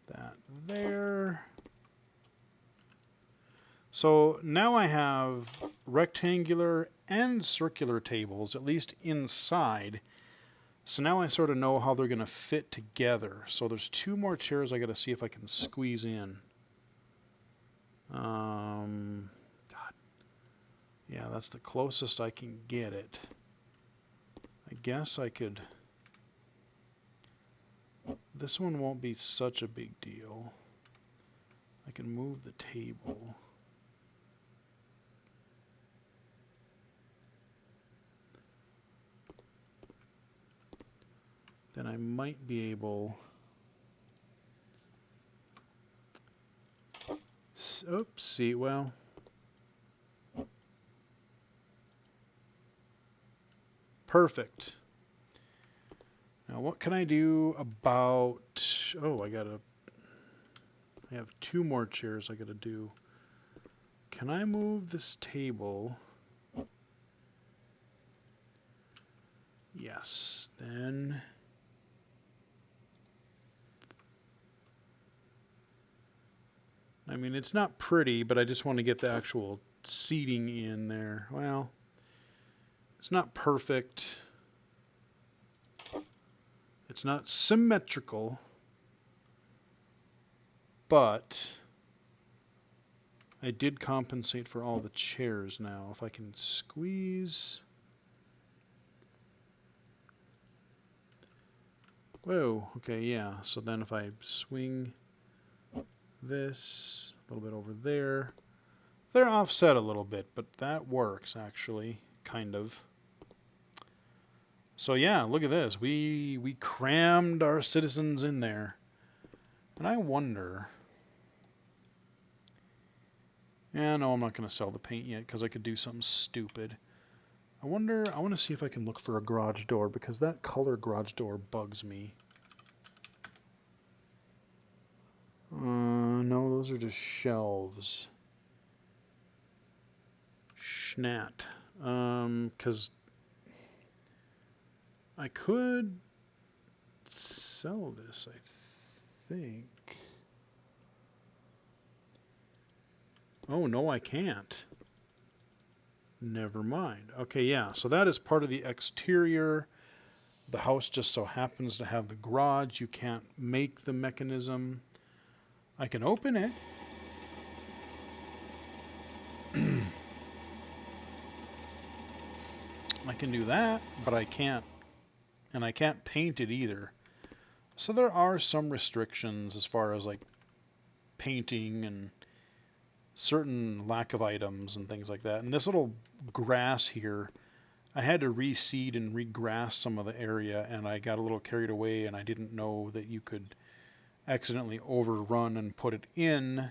that there. So now I have rectangular and circular tables, at least inside. So now I sort of know how they're going to fit together. So there's 2 more chairs I got to see if I can squeeze in. God. Yeah, that's the closest I can get it. I guess I could... This one won't be such a big deal. I can move the table. Then I might be able... Oops, see, well... Perfect. Now what can I do about... Oh, I have 2 more chairs I gotta do. Can I move this table? Yes, then... I mean, it's not pretty, but I just want to get the actual seating in there. Well, it's not perfect. It's not symmetrical, but I did compensate for all the chairs now. If I can squeeze... Whoa, okay, yeah. So then if I swing this a little bit over there, they're offset a little bit, but that works actually, kind of. So yeah, look at this. We crammed our citizens in there. And I wonder... Yeah, no, I'm not going to sell the paint yet because I could do something stupid. I want to see if I can look for a garage door because that color garage door bugs me. No, those are just shelves. Schnat. Because I could sell this, I think. Oh, no, I can't. Never mind. Okay, yeah, so that is part of the exterior. The house just so happens to have the garage. You can't make the mechanism. I can open it. I can do that, but I can't. And I can't paint it either. So there are some restrictions as far as like painting and certain lack of items and things like that. And this little grass here, I had to reseed and regrass some of the area, and I got a little carried away, and I didn't know that you could accidentally overrun and put it in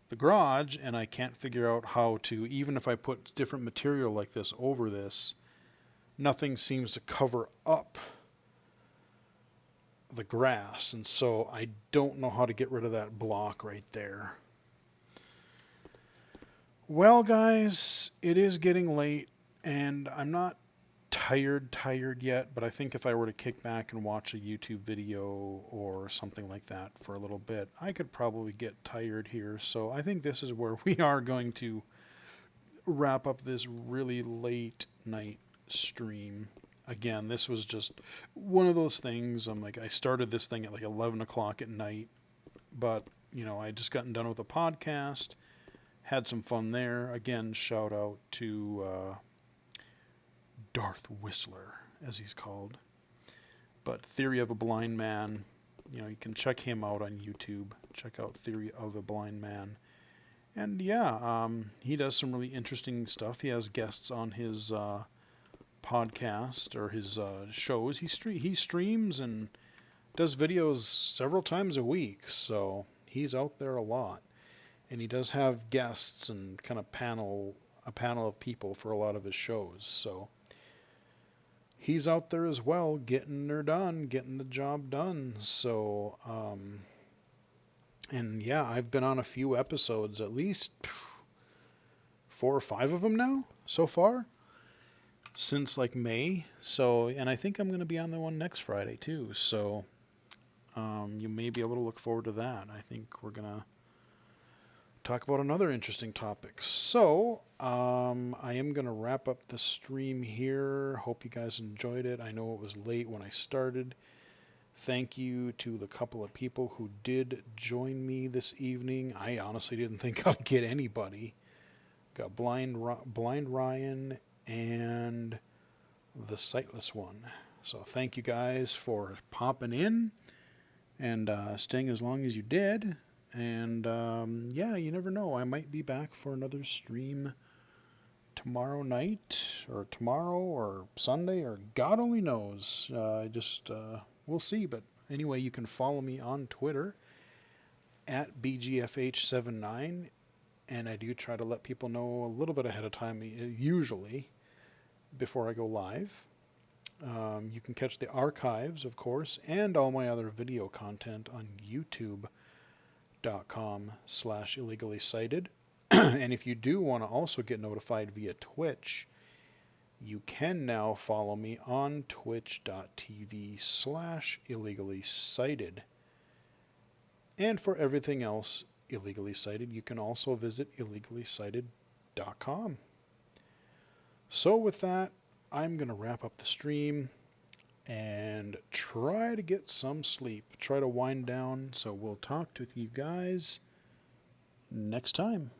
the garage, and I can't figure out how to, even if I put different material like this over this, nothing seems to cover up the grass, and so I don't know how to get rid of that block right there. Well, guys, it is getting late, and I'm not tired yet, but I think if I were to kick back and watch a YouTube video or something like that for a little bit, I could probably get tired here. So I think this is where we are going to wrap up this really late night stream. Again, this was just one of those things. I started this thing at like 11 o'clock at night, but I just gotten done with a podcast, had some fun there. Again, shout out to Darth Whistler, as he's called. But Theory of a Blind Man, you can check him out on YouTube. Check out Theory of a Blind Man. And yeah, he does some really interesting stuff. He has guests on his podcast or his shows. He streams and does videos several times a week, so he's out there a lot. And he does have guests and kind of a panel of people for a lot of his shows. So he's out there as well, getting the job done. So, and yeah, I've been on a few episodes, at least 4 or 5 of them now so far, since like May. So, and I think I'm going to be on the one next Friday too. So, you may be able to look forward to that. I think we're going to talk about another interesting topic. So, I am going to wrap up the stream here. Hope you guys enjoyed it. I know it was late when I started. Thank you to the couple of people who did join me this evening. I honestly didn't think I'd get anybody. Got Blind Ryan and the Sightless One. So thank you guys for popping in and staying as long as you did. And yeah, you never know. I might be back for another stream tomorrow night or tomorrow or Sunday or God only knows. We'll see. But anyway, you can follow me on Twitter at BGFH79. And I do try to let people know a little bit ahead of time, usually, before I go live. You can catch the archives, of course, and all my other video content on youtube.com/illegally cited. And if you do want to also get notified via Twitch, you can now follow me on twitch.tv/illegally cited. And for everything else illegally cited, you can also visit illegallycited.com. So with that, I'm going to wrap up the stream and try to get some sleep, try to wind down. So we'll talk to you guys next time.